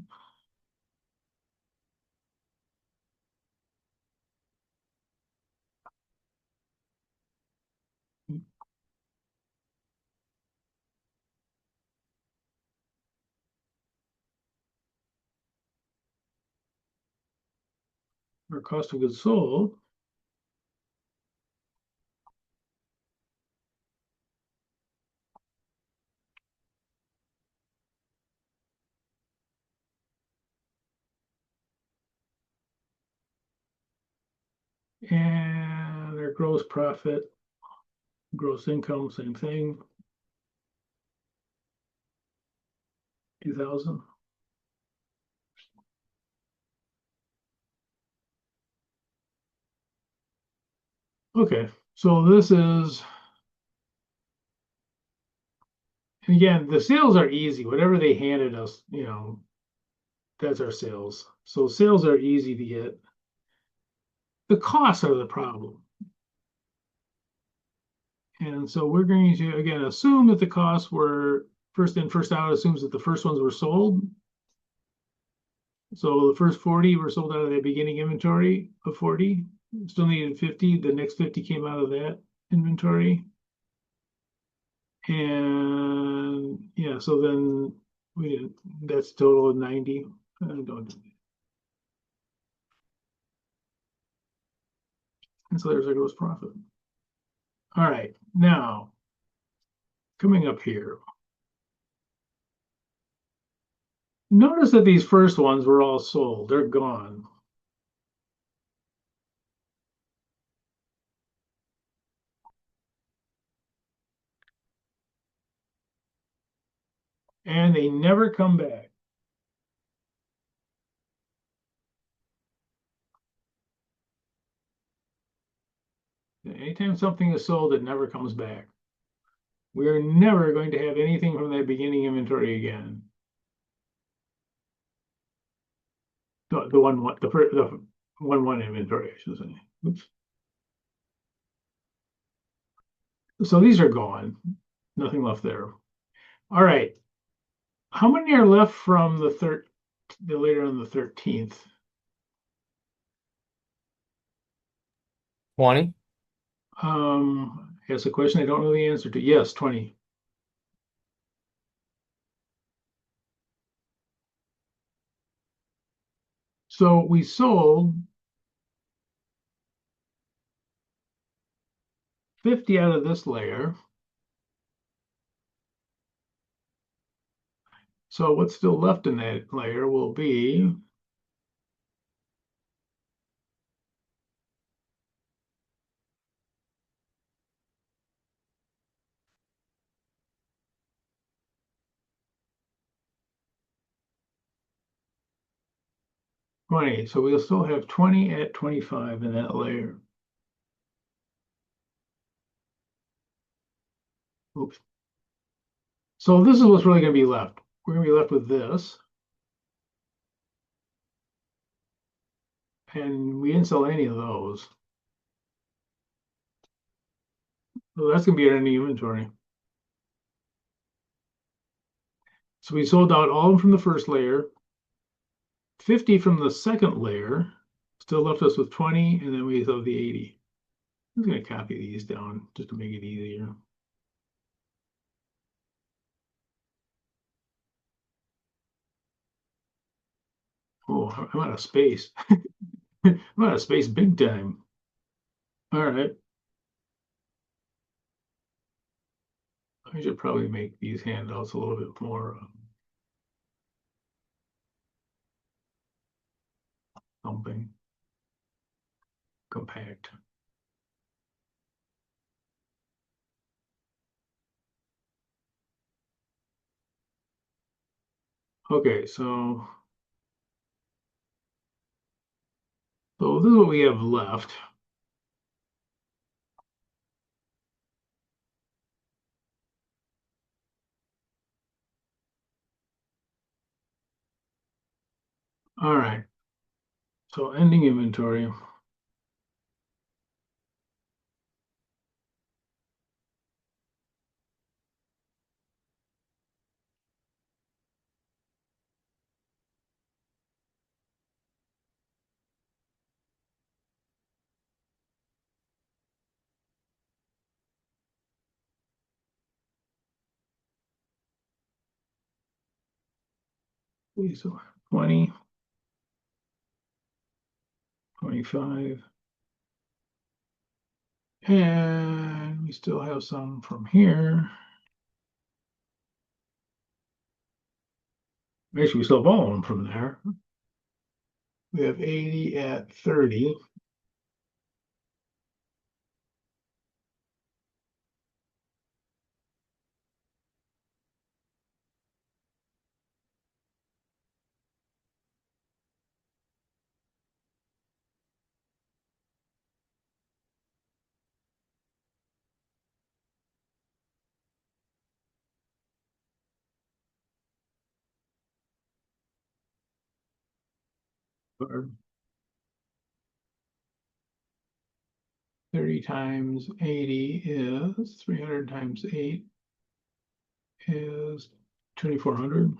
our cost of goods sold. And our gross profit, gross income, same thing. 2,000. Okay, so this is, and again, the sales are easy. Whatever they handed us, that's our sales. So sales are easy to get. The costs are the problem. And so we're going to, again, assume that the costs were first in, first out, assumes that the first ones were sold. So the first 40 were sold out of that beginning inventory of 40. Still needed 50. The next 50 came out of that inventory. And yeah, so then that's a total of 90. And so there's our gross profit. All right, now coming up here. Notice that these first ones were all sold. They're gone. And they never come back. Anytime something is sold, it never comes back. We're never going to have anything from that beginning inventory again. The 1-1 inventory, I should say. Oops. So these are gone. Nothing left there. All right. How many are left from the later on the 13th? 20. That's a question I don't know the answer to. Yes, 20. So we sold 50 out of this layer. So what's still left in that layer will be $20. So we'll still have 20 at 25 in that layer. Oops. So this is what's really gonna be left. We're gonna be left with this. And we didn't sell any of those. So that's gonna be our ending inventory. So we sold out all of them from the first layer, 50 from the second layer, still left us with 20, and then we have the 80. I'm just gonna copy these down just to make it easier. Oh, I'm out of space. I'm out of space big time. All right. I should probably make these handouts a little bit more something compact. Okay, so this is what we have left. All right. So ending inventory. So 20, 25. And we still have some from here. Actually, we still have all of them from there. We have 80 at 30. Or 30 times 80 is 300 times 8 is 2,400.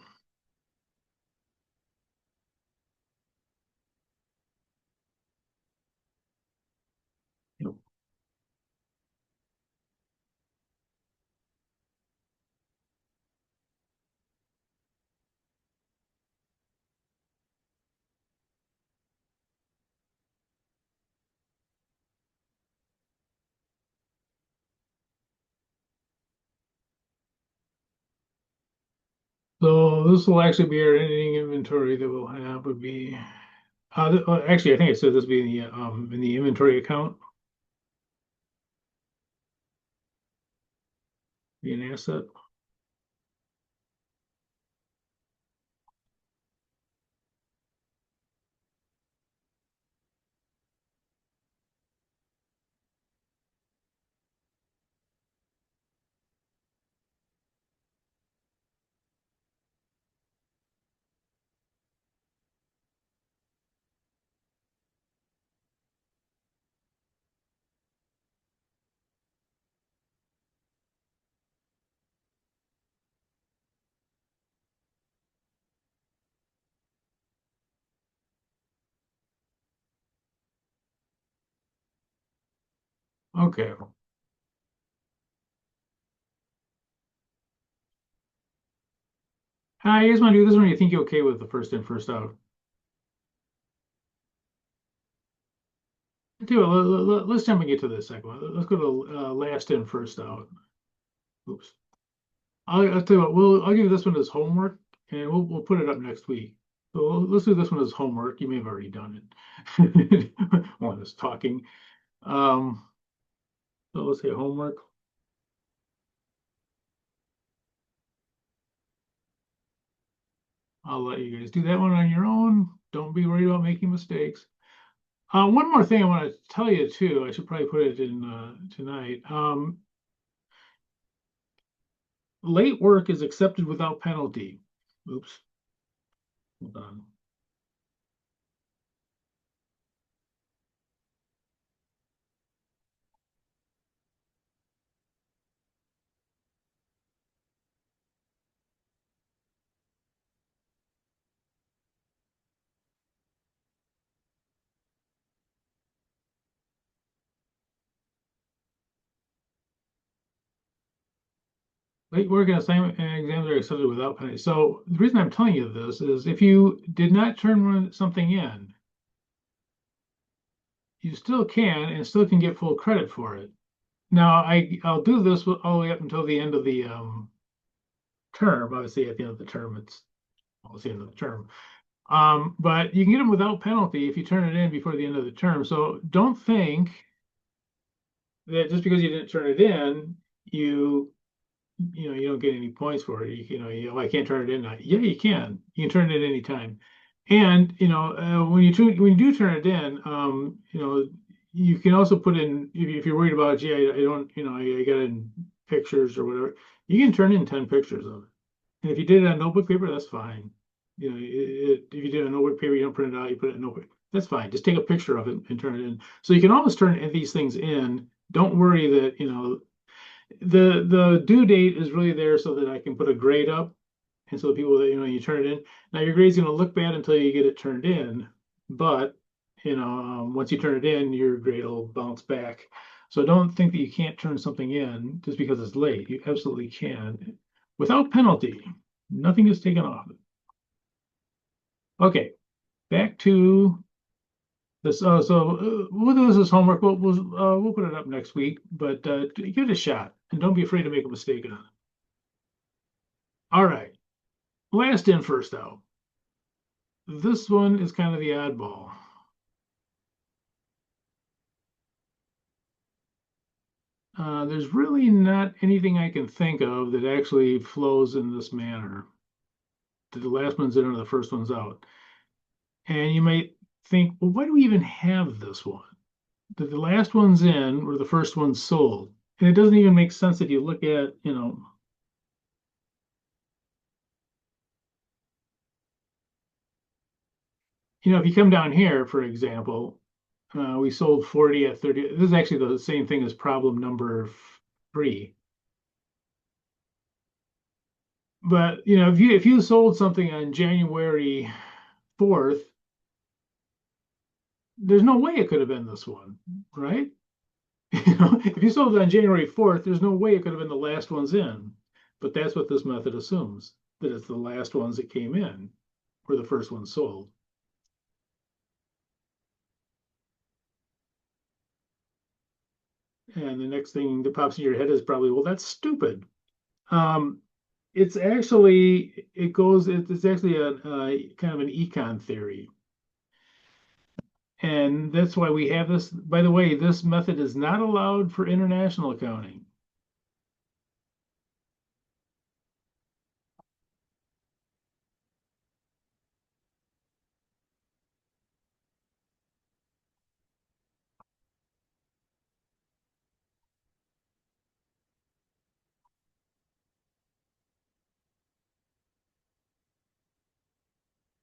Yep. So this will actually be our ending inventory that we'll have would be actually I think it said this would be in the inventory account, be an asset. Okay. Hi, you guys want to do this one? Or you think you're okay with the first in, first out? Let's jump and get to this second one. Let's go to last in, first out. Oops. I'll tell you what, I'll give you this one as homework, and we'll put it up next week. So let's do this one as homework. You may have already done it. One is talking. Um, so let's say homework. I'll let you guys do that one on your own. Don't be worried about making mistakes. One more thing I want to tell you too. I should probably put it in tonight. late work is accepted without penalty. Oops. Hold on. Late work and assignment and exams are accepted without penalty. So the reason I'm telling you this is if you did not turn something in, you still can and still can get full credit for it. Now I'll do this all the way up until the end of the term. Obviously, at the end of the term, it's almost the end of the term. But you can get them without penalty if you turn it in before the end of the term. So don't think that just because you didn't turn it in, you don't get any points for it. I can't turn it in now. Yeah, you can. You can turn it in any time. And when you do turn it in, you can also put in if you're worried about, gee, I don't, I got in pictures or whatever. You can turn in 10 pictures of it. And if you did it on notebook paper, that's fine. If you did it on notebook paper, you don't print it out, you put it in notebook. That's fine. Just take a picture of it and turn it in. So you can always turn these things in. Don't worry that, the due date is really there so that I can put a grade up. And so the people that, you turn it in. Now your grade's going to look bad until you get it turned in. But, once you turn it in, your grade will bounce back. So don't think that you can't turn something in just because it's late. You absolutely can. Without penalty. Nothing is taken off. Okay, back to this. We'll do this as homework. We'll put it up next week, but give it a shot and don't be afraid to make a mistake on it. All right, last in, first out. This one is kind of the oddball. There's really not anything I can think of that actually flows in this manner. The last one's in or the first one's out. And you might think, well, why do we even have this one? That the last one's in or the first one's sold. And it doesn't even make sense if you look at, if you come down here, for example, we sold 40 at 30. This is actually the same thing as problem number 3. But if you sold something on January 4th, there's no way it could have been this one, right? If you sold it on January 4th, there's no way it could have been the last ones in. But that's what this method assumes, that it's the last ones that came in or the first ones sold. And the next thing that pops in your head is probably, well, that's stupid. It's actually a kind of an econ theory. And that's why we have this. By the way, this method is not allowed for international accounting.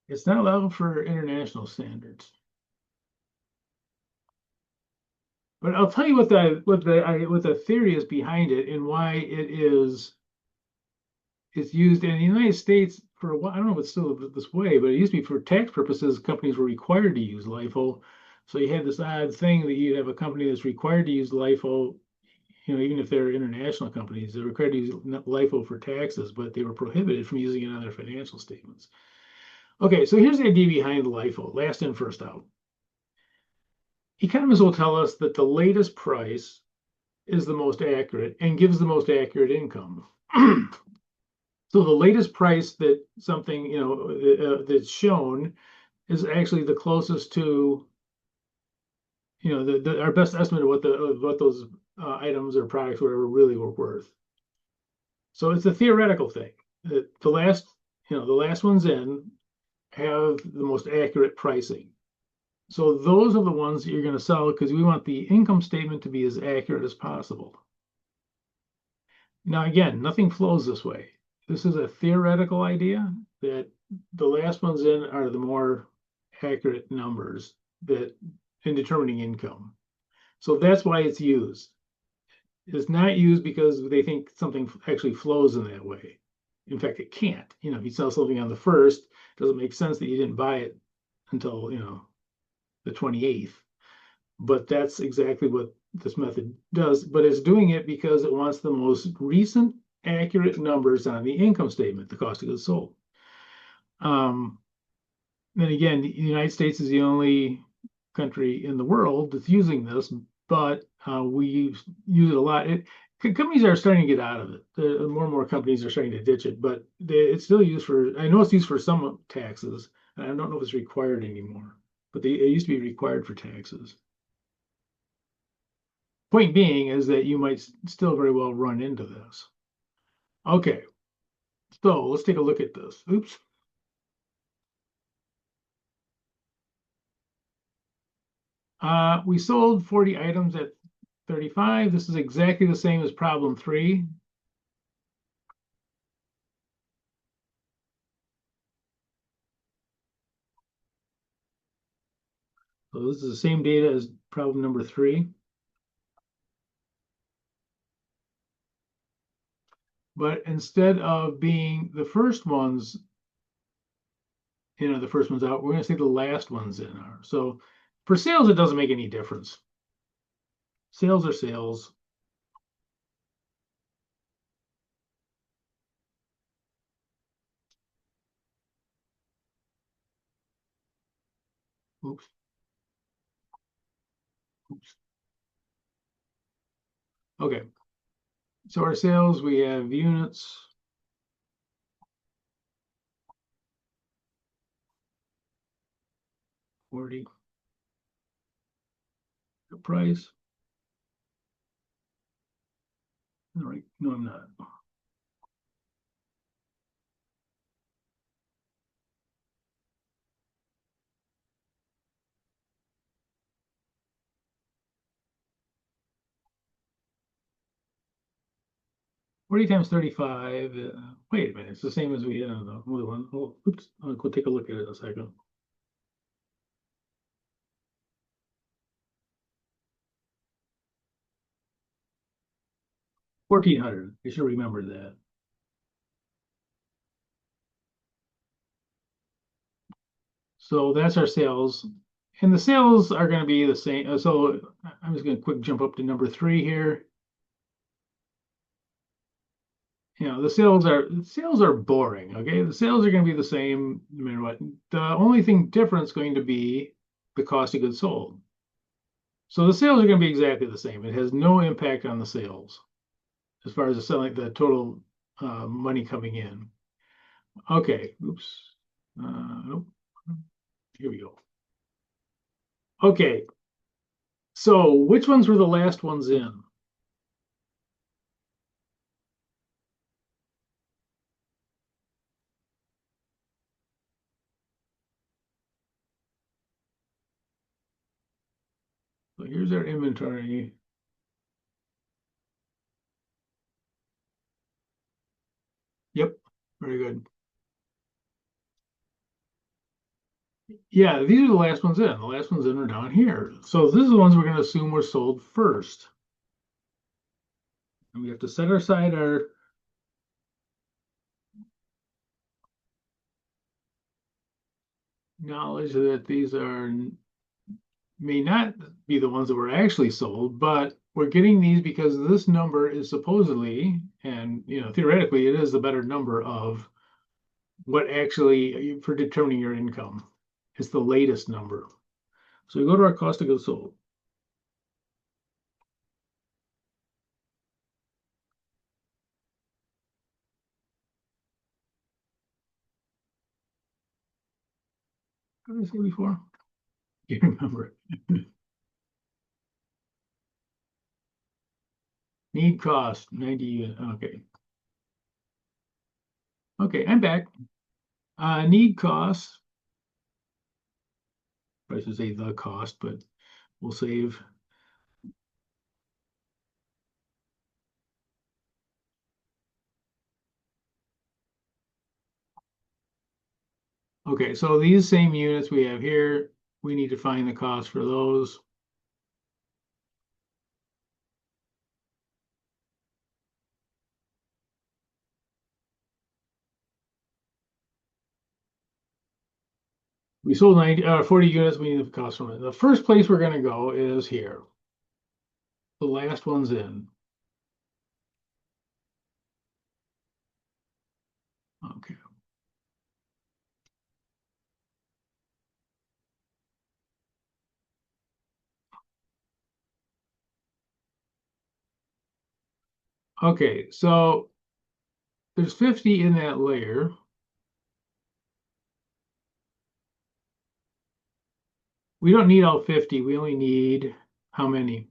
It's not allowed for international standards. But I'll tell you what the theory is behind it and why it's used in the United States for a while. I don't know if it's still this way, but it used to be for tax purposes, companies were required to use LIFO. So you had this odd thing that you'd have a company that's required to use LIFO, even if they're international companies, they're required to use LIFO for taxes, but they were prohibited from using it on their financial statements. Okay, so here's the idea behind LIFO, last in, first out. Economists will tell us that the latest price is the most accurate and gives the most accurate income. So the latest price that something, that's shown is actually the closest to, our best estimate of what those items or products, whatever, really were worth. So it's a theoretical thing that the last ones in have the most accurate pricing. So those are the ones that you're going to sell because we want the income statement to be as accurate as possible. Now, again, nothing flows this way. This is a theoretical idea that the last ones in are the more accurate numbers that in determining income. So that's why it's used. It's not used because they think something actually flows in that way. In fact, it can't. If you sell something on the first, it doesn't make sense that you didn't buy it until, the 28th. But that's exactly what this method does. But it's doing it because it wants the most recent accurate numbers on the income statement, the cost of goods sold. Then again, the United States is the only country in the world that's using this, but we use it a lot. Companies are starting to get out of it. More and more companies are starting to ditch it, but it's still used for, I know it's used for some taxes. I don't know if it's required anymore, but it used to be required for taxes. Point being is that you might still very well run into this. Okay, so let's take a look at this. Oops. We sold 40 items at 35. This is exactly the same as problem 3. So this is the same data as problem number 3. But instead of being the first ones, the first ones out, we're going to say the last ones in are. So for sales, it doesn't make any difference. Sales are sales. Oops. Oops. Okay. So our sales, we have units. $40. The price. All right. No, I'm not. Forty times 35. Wait a minute. It's the same as we had on the other one. Oh, oops. I'll go take a look at it in a second. 1,400. You should remember that. So that's our sales. And the sales are going to be the same. So I'm just going to quick jump up to number 3 here. The sales are boring. Okay, the sales are going to be the same no matter what. The only thing different is going to be the cost of goods sold. So the sales are going to be exactly the same. It has no impact on the sales as far as the total money coming in. Okay, oops. Nope. Here we go. Okay, so which ones were the last ones in? So here's our inventory. Yep, very good. Yeah, these are the last ones in. The last ones in are down here. So this is the ones we're going to assume were sold first. And we have to set aside our knowledge that these may not be the ones that were actually sold, but we're getting these because this number is supposedly, and theoretically, it is the better number of what actually for determining your income. It's the latest number. So we go to our cost of goods sold. What did I say before? Can't remember. Need cost 90. Okay. Okay, I'm back. Need cost. I should say the cost, but we'll save. Okay, so these same units we have here, we need to find the cost for those. We sold 40 units, we need the cost from it. The first place we're gonna go is here. The last one's in. Okay. Okay, so there's 50 in that layer. We don't need all 50, we only need how many?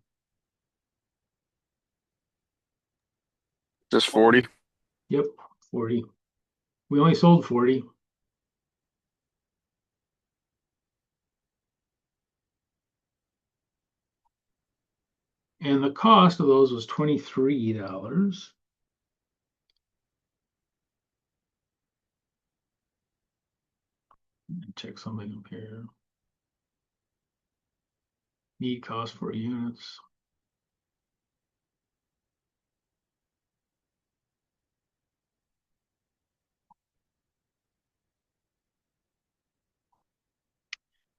Just 40. Yep, 40. We only sold 40. And the cost of those was $23. Check something up here. Need cost for units.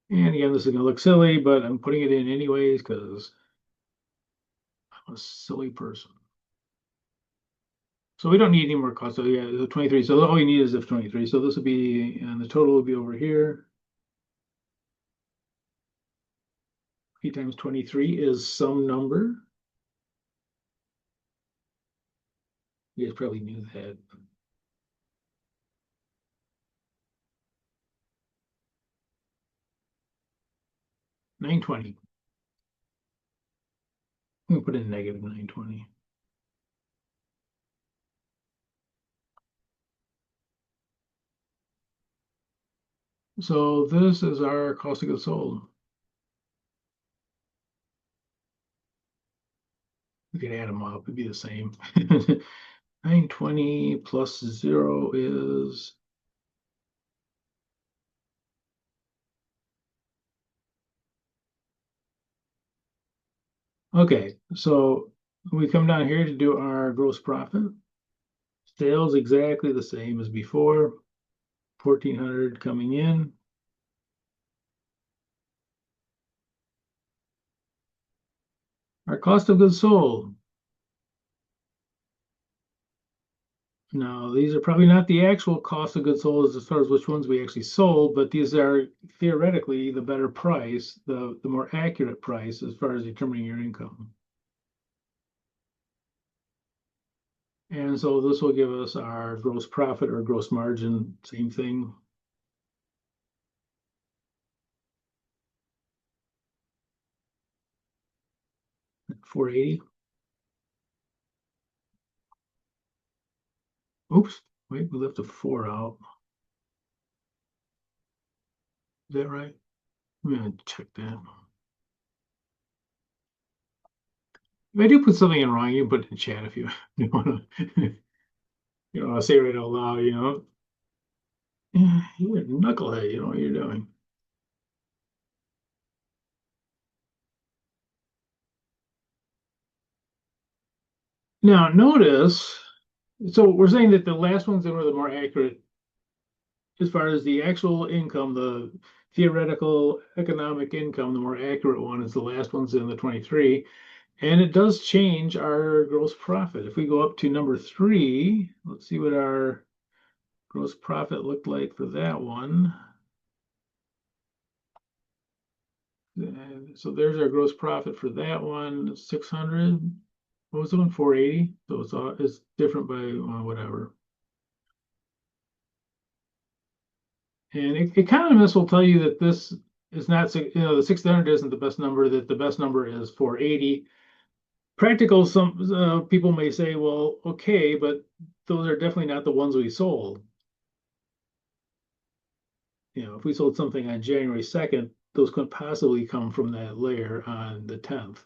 And again, this is gonna look silly, but I'm putting it in anyways because I'm a silly person. So we don't need any more cost. So yeah, the 23. So all we need is F23. So this will be, and the total will be over here. P times 23 is some number. You guys probably knew that. $920. I'm gonna put in negative 920. So this is our cost of goods sold. We could add them up, it'd be the same. 920 plus 0 is okay. So we come down here to do our gross profit. Sales exactly the same as before. 1,400 coming in. Our cost of goods sold. Now, these are probably not the actual cost of goods sold as far as which ones we actually sold, but these are theoretically the better price, the more accurate price as far as determining your income. And so this will give us our gross profit or gross margin, same thing. $480. Oops, wait, we left a 4 out. Is that right? I'm gonna check that. If I do put something in wrong, you can put it in chat if you, you want to, say it right out loud, Yeah, you're a knucklehead, you know what you're doing. Now, notice, so we're saying that the last ones that were the more accurate as far as the actual income, the theoretical economic income, the more accurate one is the last one's in the 23. And it does change our gross profit. If we go up to number 3, let's see what our gross profit looked like for that one. And so there's our gross profit for that one, 600. What was the one? 480. So it's different by whatever. And economists will tell you that this is not, the 600 isn't the best number, that the best number is 480. Practical, some people may say, well, okay, but those are definitely not the ones we sold. If we sold something on January 2nd, those couldn't possibly come from that layer on the 10th.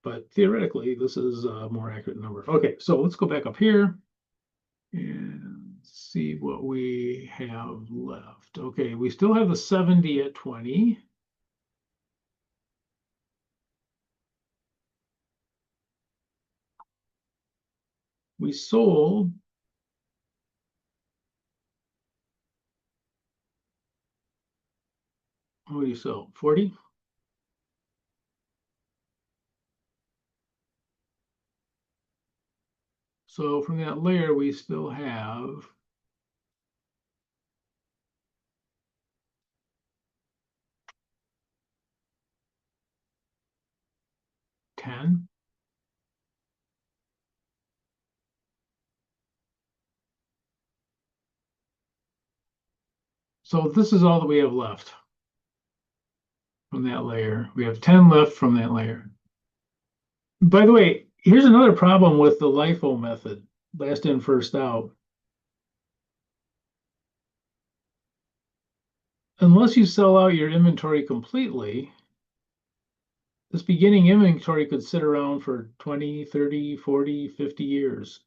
But theoretically, this is a more accurate number. Okay, so let's go back up here and see what we have left. Okay, we still have the 70 at 20. We sold what do you sell? 40? So from that layer, we still have 10. So this is all that we have left from that layer. We have 10 left from that layer. By the way, here's another problem with the LIFO method, last in, first out. Unless you sell out your inventory completely, this beginning inventory could sit around for 20, 30, 40, 50 years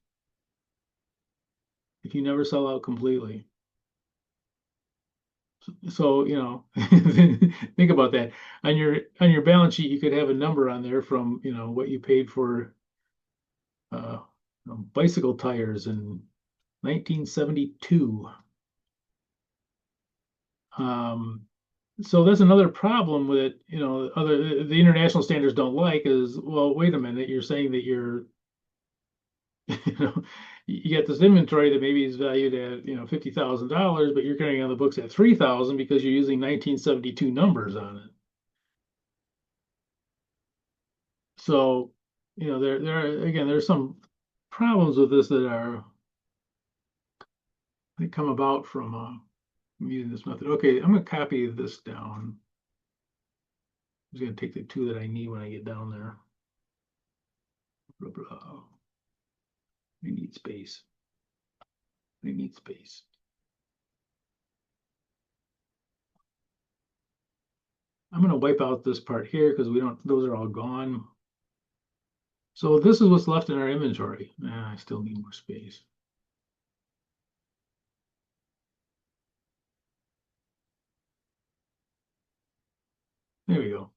if you never sell out completely. So, you know, think about that. On your balance sheet, you could have a number on there from, you know, what you paid for bicycle tires in 1972. So that's another problem with it, you know, the international standards don't like is, well, wait a minute, you're saying that you're, you know, you get this inventory that maybe is valued at, you know, $50,000, but you're carrying on the books at 3,000 because you're using 1972 numbers on it. So, you know, there are, again, there's some problems with this that come about from using this method. Okay, I'm going to copy this down. I'm just going to take the two that I need when I get down there. Blah, blah. I need space. I need space. I'm going to wipe out this part here because we don't, those are all gone. So this is what's left in our inventory. I still need more space. There we go.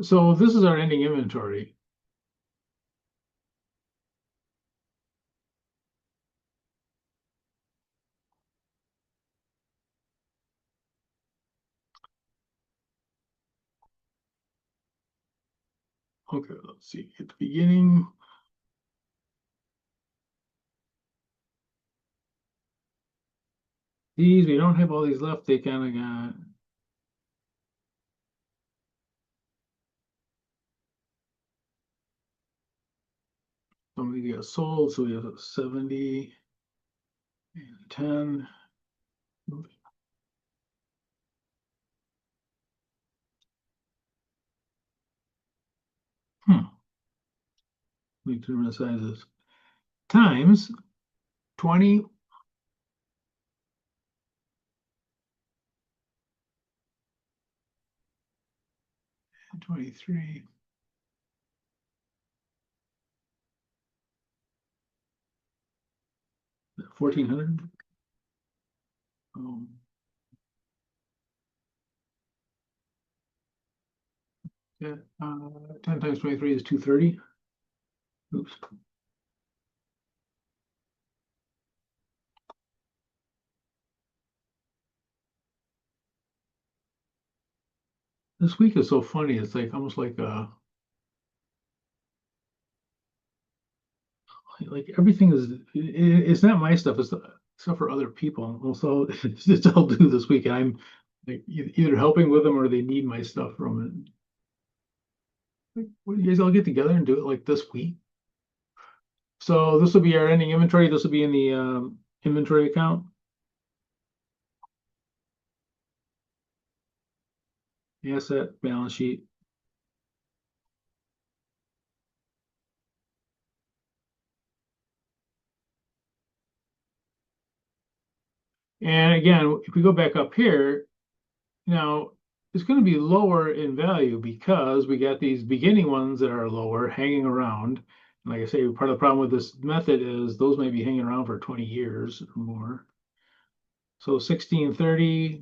So this is our ending inventory. Okay, let's see. At the beginning, these, we don't have all these left. They kind of got, some of these got sold. So we have 70 and 10. We determine the sizes times 20 and 23. 1,400. Yeah, 10 times 23 is 230. Oops. This week is so funny. It's like almost like everything is. It's not my stuff. It's stuff for other people. Also, it's all due this week. I'm like either helping with them or they need my stuff from it. Like, what, you guys all get together and do it like this week? So this will be our ending inventory. This will be in the inventory account. Asset balance sheet. And again, if we go back up here, now it's going to be lower in value because we got these beginning ones that are lower hanging around. Like I say, part of the problem with this method is those may be hanging around for 20 years or more. So 1630.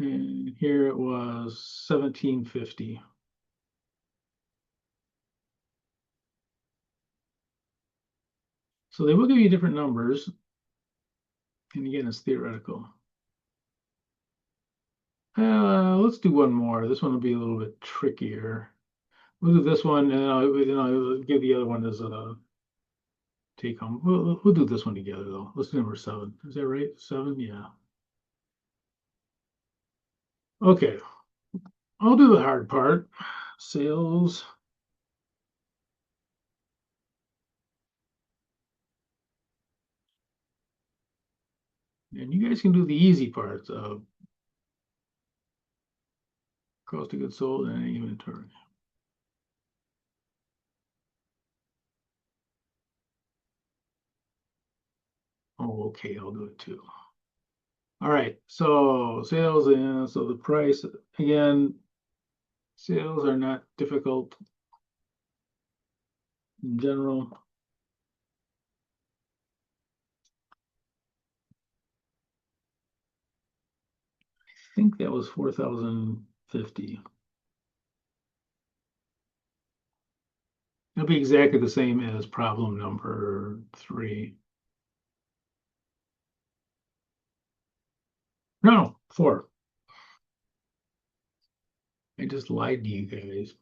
And here it was 1750. So they will give you different numbers. And again, it's theoretical. Let's do one more. This one will be a little bit trickier. We'll do this one, and I'll give the other one as a take home. We'll do this one together, though. Let's do number 7. Is that right? 7? Yeah. Okay. I'll do the hard part. Sales. And you guys can do the easy parts of cost of goods sold and inventory. Oh, okay, I'll do it too. All right, so sales and so the price again, sales are not difficult in general. I think that was 4,050. It'll be exactly the same as problem number 3. No, 4. I just lied to you guys.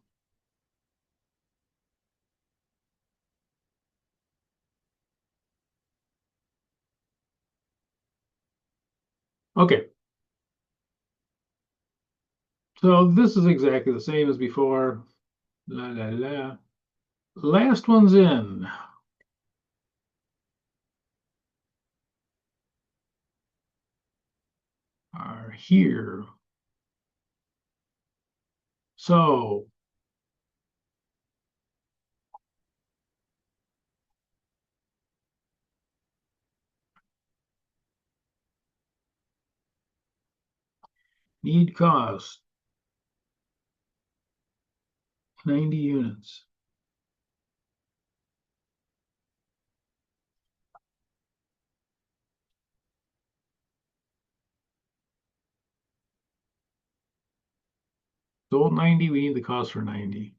Okay. So this is exactly the same as before. La la la. Last one's in. Are here. So need cost 90 units. Sold 90, we need the cost for 90.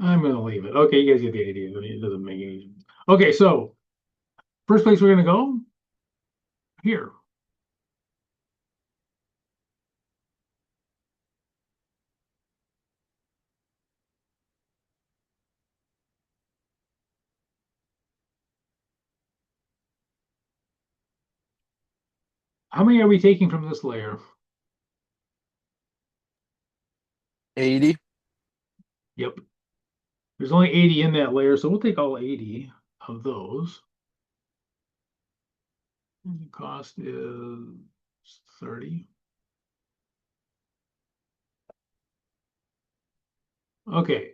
I'm gonna leave it. Okay, you guys get the idea. It doesn't make any. Okay, so first place we're gonna go here. How many are we taking from this layer? 80. Yep. There's only 80 in that layer, so we'll take all 80 of those. And the cost is 30. Okay.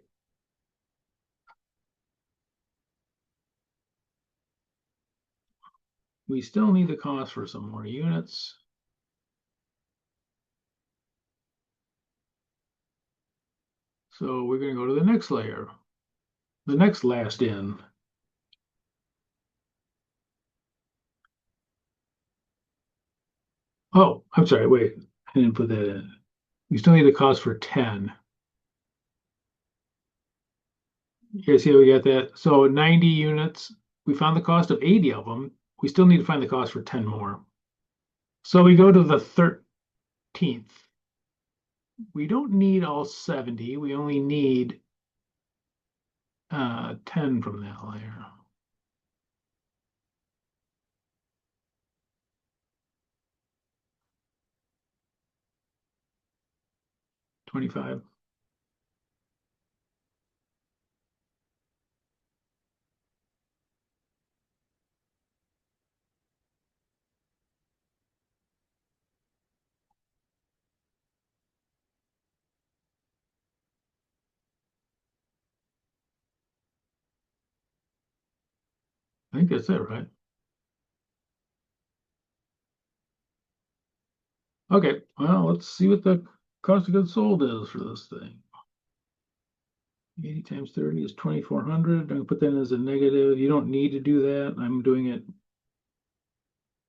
We still need the cost for some more units. So we're going to go to the next layer, the next last in. Oh, I'm sorry, wait, I didn't put that in. We still need the cost for 10. You guys see how we got that? So 90 units, we found the cost of 80 of them. We still need to find the cost for 10 more. So we go to the 13th. We don't need all 70. We only need 10 from that layer. $25. I think that's it, right? Okay, well, let's see what the cost of goods sold is for this thing. 80 times 30 is 2,400. I'm gonna put that as a negative. You don't need to do that. I'm doing it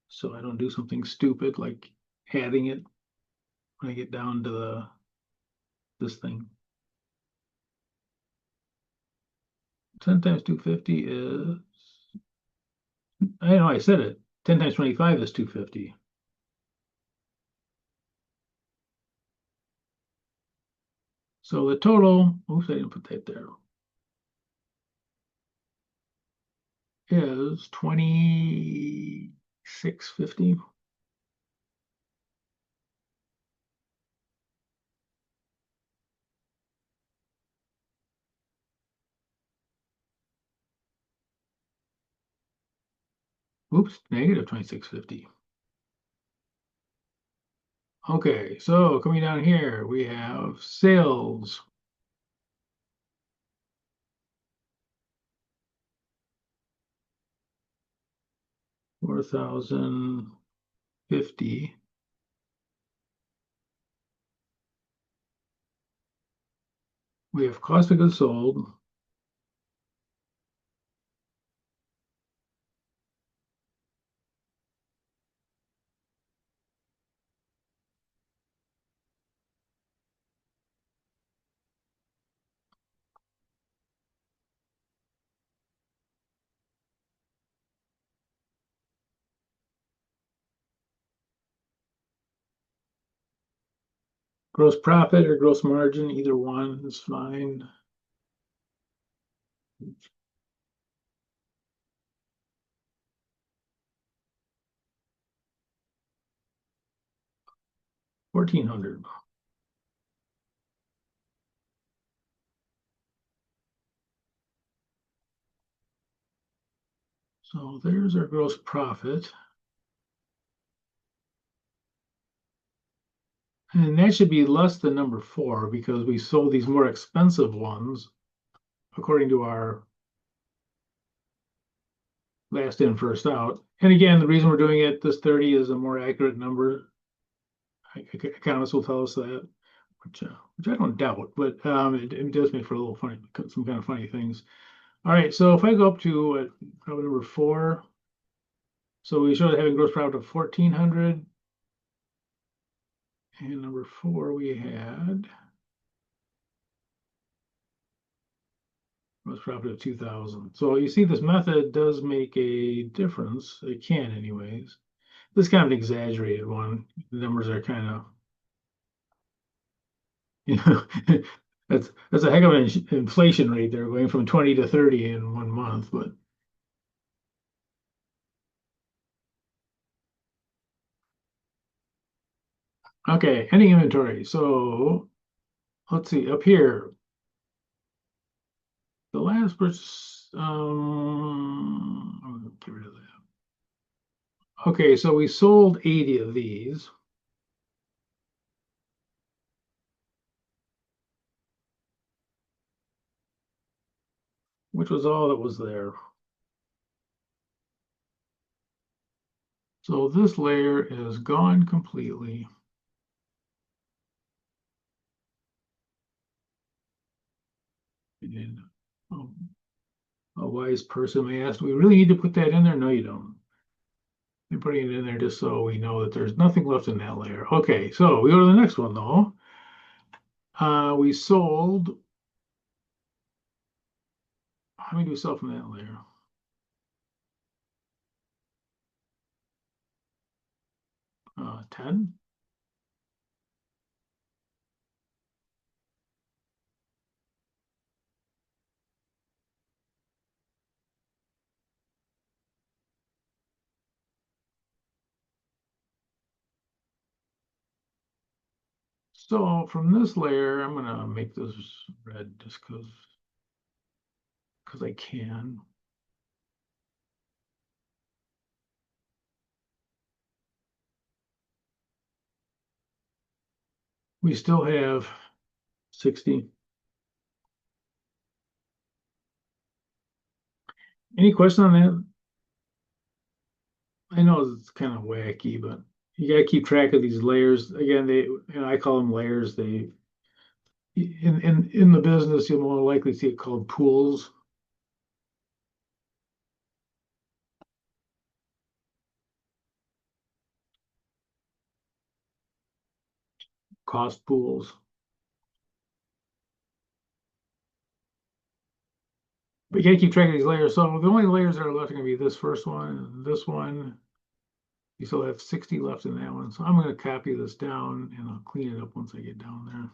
so I don't do something stupid like adding it when I get down to this thing. 10 times 250 is, I know I said it. 10 times 25 is 250. So the total, oops, I didn't put that there, is 2650. Oops, negative 2650. Okay, so coming down here, we have sales. $4,050. We have cost of goods sold. Gross profit or gross margin, either one is fine. $1,400. So there's our gross profit. And that should be less than number 4 because we sold these more expensive ones according to our last in, first out. And again, the reason we're doing it, this 30 is a more accurate number. Economists will tell us that, which I don't doubt, but it does make for a little funny, some kind of funny things. All right, so if I go up to probably number 4, so we showed having gross profit of 1,400, and number 4 we had gross profit of 2,000. So you see, this method does make a difference. It can, anyways. This is kind of an exaggerated one. The numbers are kind of, you know, that's a heck of an inflation rate there, going from 20 to 30 in 1 month. But okay, ending inventory. So let's see up here. The last purchase, I'm gonna get rid of that. Okay, so we sold 80 of these. Which was all that was there. So this layer is gone completely. And a wise person may ask, do we really need to put that in there? No, you don't. I'm putting it in there just so we know that there's nothing left in that layer. Okay, so we go to the next one though. We sold, how many do we sell from that layer? 10. So from this layer, I'm gonna make this red just because I can. We still have 60. Any question on that? I know it's kind of wacky, but you gotta keep track of these layers. Again, I call them layers. In the business, you'll more likely see it called pools. Cost pools. But you gotta keep track of these layers. So the only layers that are left are gonna be this first one, and this one. You still have 60 left in that one. So I'm gonna copy this down and I'll clean it up once I get down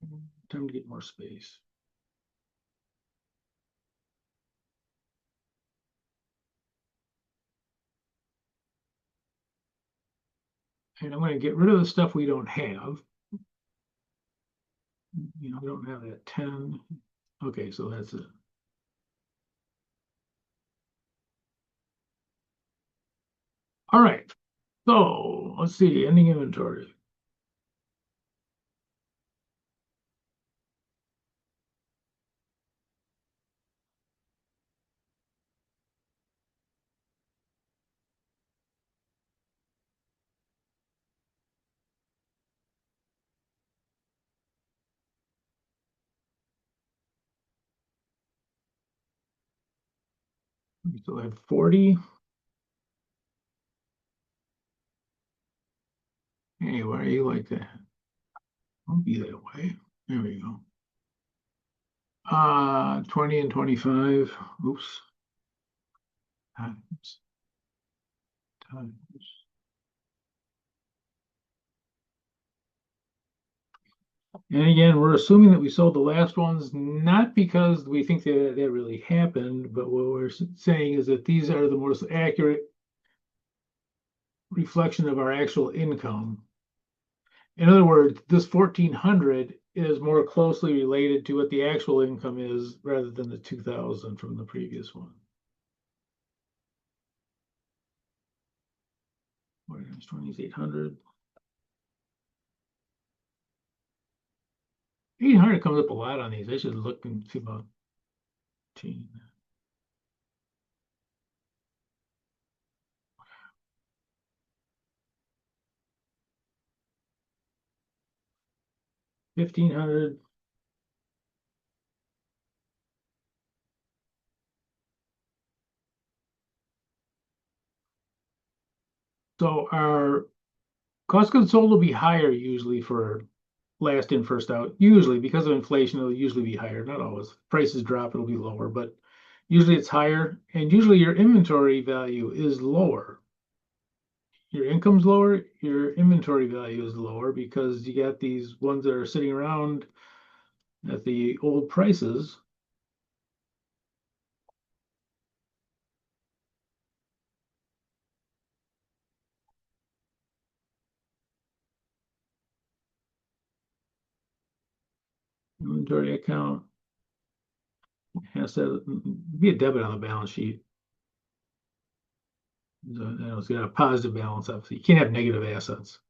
there. Time to get more space. And I'm gonna get rid of the stuff we don't have. We don't have that 10. Okay, so that's it. All right, so let's see, ending inventory. We still have 40. Hey, why are you like that? Don't be that way. There we go. 20 and 25. Oops. Times. Times. And again, we're assuming that we sold the last ones, not because we think that really happened, but what we're saying is that these are the most accurate reflection of our actual income. In other words, this 1,400 is more closely related to what the actual income is rather than the 2,000 from the previous one. What times 20 is 800. 800 comes up a lot on these. I should look and see about 15. $1,500. So our cost of goods sold will be higher usually for last in, first out. Usually, because of inflation, it'll usually be higher. Not always. Prices drop, it'll be lower, but usually it's higher. And usually your inventory value is lower. Your income's lower, your inventory value is lower because you got these ones that are sitting around at the old prices. Inventory account has to be a debit on the balance sheet. So, it's got a positive balance, obviously. You can't have negative assets.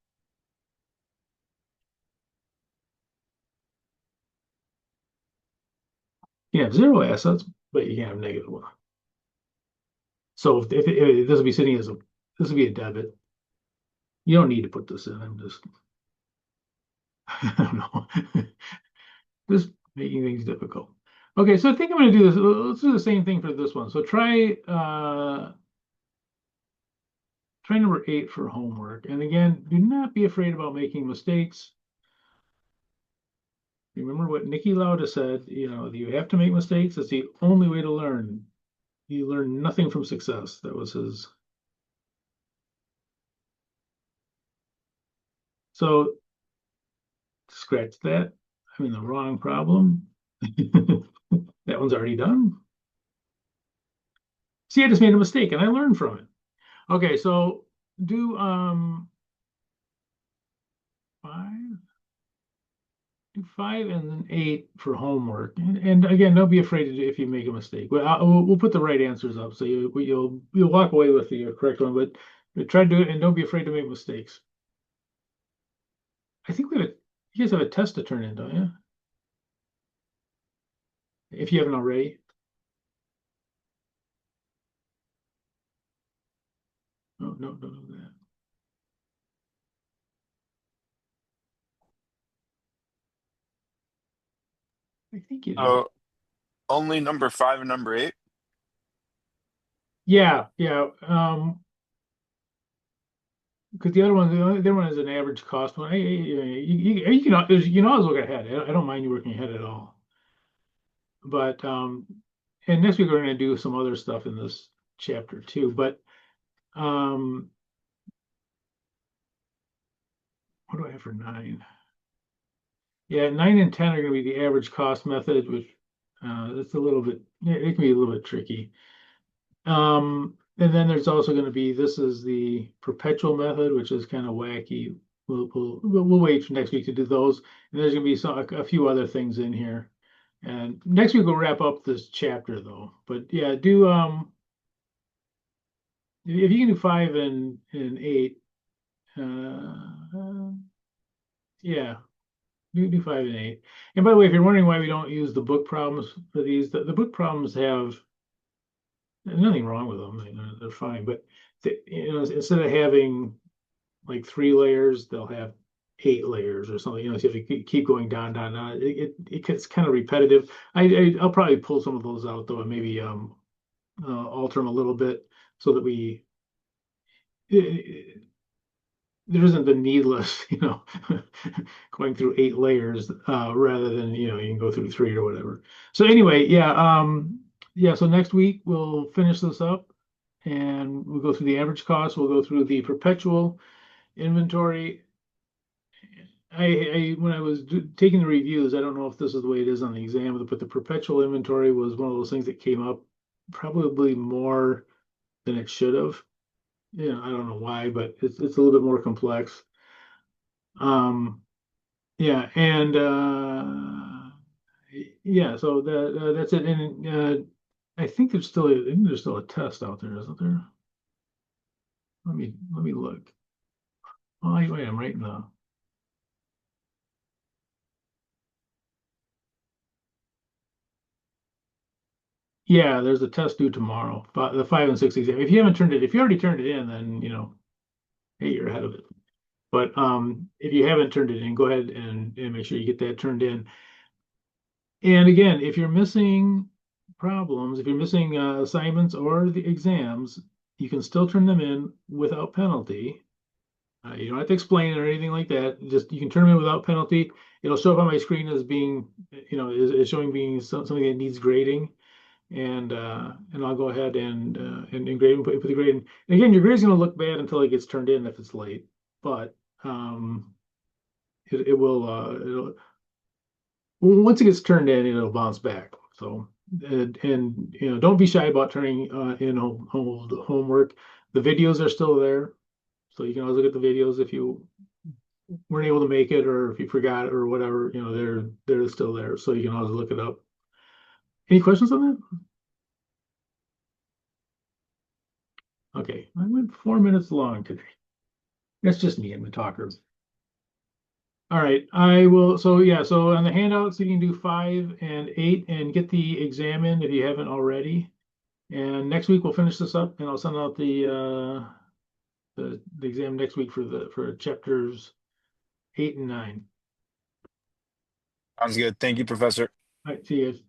You can have zero assets, but you can't have negative one. So if this will be sitting as this will be a debit. You don't need to put this in. I'm just, I don't know, just making things difficult. Okay, so I think I'm going to do this. Let's do the same thing for this one. So try number 8 for homework. And again, do not be afraid about making mistakes. Remember what Nikki Lauda said, you have to make mistakes. It's the only way to learn. You learn nothing from success. That was his. So scratch that. I'm in the wrong problem. That one's already done. See, I just made a mistake and I learned from it. Okay, so do 5. Do 5 and then 8 for homework. And again, don't be afraid to do if you make a mistake. We'll put the right answers up so you'll walk away with the correct one, but try to do it and don't be afraid to make mistakes. I think you guys have a test to turn in, don't you? If you haven't already. no, that. I think it is. Only number 5 and number 8. Yeah, yeah. Because the other one is an average cost one. You can always look ahead. I don't mind you working ahead at all. But and next week we're going to do some other stuff in this chapter too. But what do I have for 9? Yeah, 9 and 10 are going to be the average cost method, which it's a little bit, it can be a little bit tricky. And then there's also going to be, this is the perpetual method, which is kind of wacky. We'll wait for next week to do those. And there's going to be a few other things in here. And next week we'll wrap up this chapter though. But yeah, do if you can do 5 and 8, yeah, do 5 and 8. And by the way, if you're wondering why we don't use the book problems for these, the book problems have nothing wrong with them. They're fine, but instead of having like 3 layers, they'll have 8 layers or something. So you have to keep going down. It gets kind of repetitive. I'll probably pull some of those out though, and maybe alter them a little bit so that there isn't the needless, going through 8 layers rather than you can go through 3 or whatever. So anyway, yeah. So next week we'll finish this up, and we'll go through the average cost. We'll go through the perpetual inventory. When I was taking the reviews, I don't know if this is the way it is on the exam, but the perpetual inventory was one of those things that came up probably more than it should have. I don't know why, but it's a little bit more complex. Yeah, and yeah, so that's it. And I think there's still a test out there, isn't there? Let me look. Oh, wait, I'm right now. Yeah, there's a test due tomorrow, the 5 and 6 exam. If you already turned it in, then hey, you're ahead of it. But if you haven't turned it in, go ahead and make sure you get that turned in. And again, if you're missing problems, if you're missing assignments or the exams, you can still turn them in without penalty. You don't have to explain it or anything like that. Just you can turn them in without penalty. It'll show up on my screen as being, is showing being something that needs grading, and I'll go ahead and grade and put the grade in. And again, your grade's going to look bad until it gets turned in if it's late, but it will once it gets turned in, it'll bounce back. So and don't be shy about turning in homework. The videos are still there, so you can always look at the videos if you weren't able to make it or if you forgot or whatever. They're still there, so you can always look it up. Any questions on that? Okay, I went 4 minutes long today. That's just me. I'm a talker. All right, I will. So yeah, so on the handouts, you can do 5 and 8 and get the exam in if you haven't already. And next week we'll finish this up, and I'll send out the exam next week for chapters 8 and 9. Sounds good. Thank you, Professor. All right, see you guys.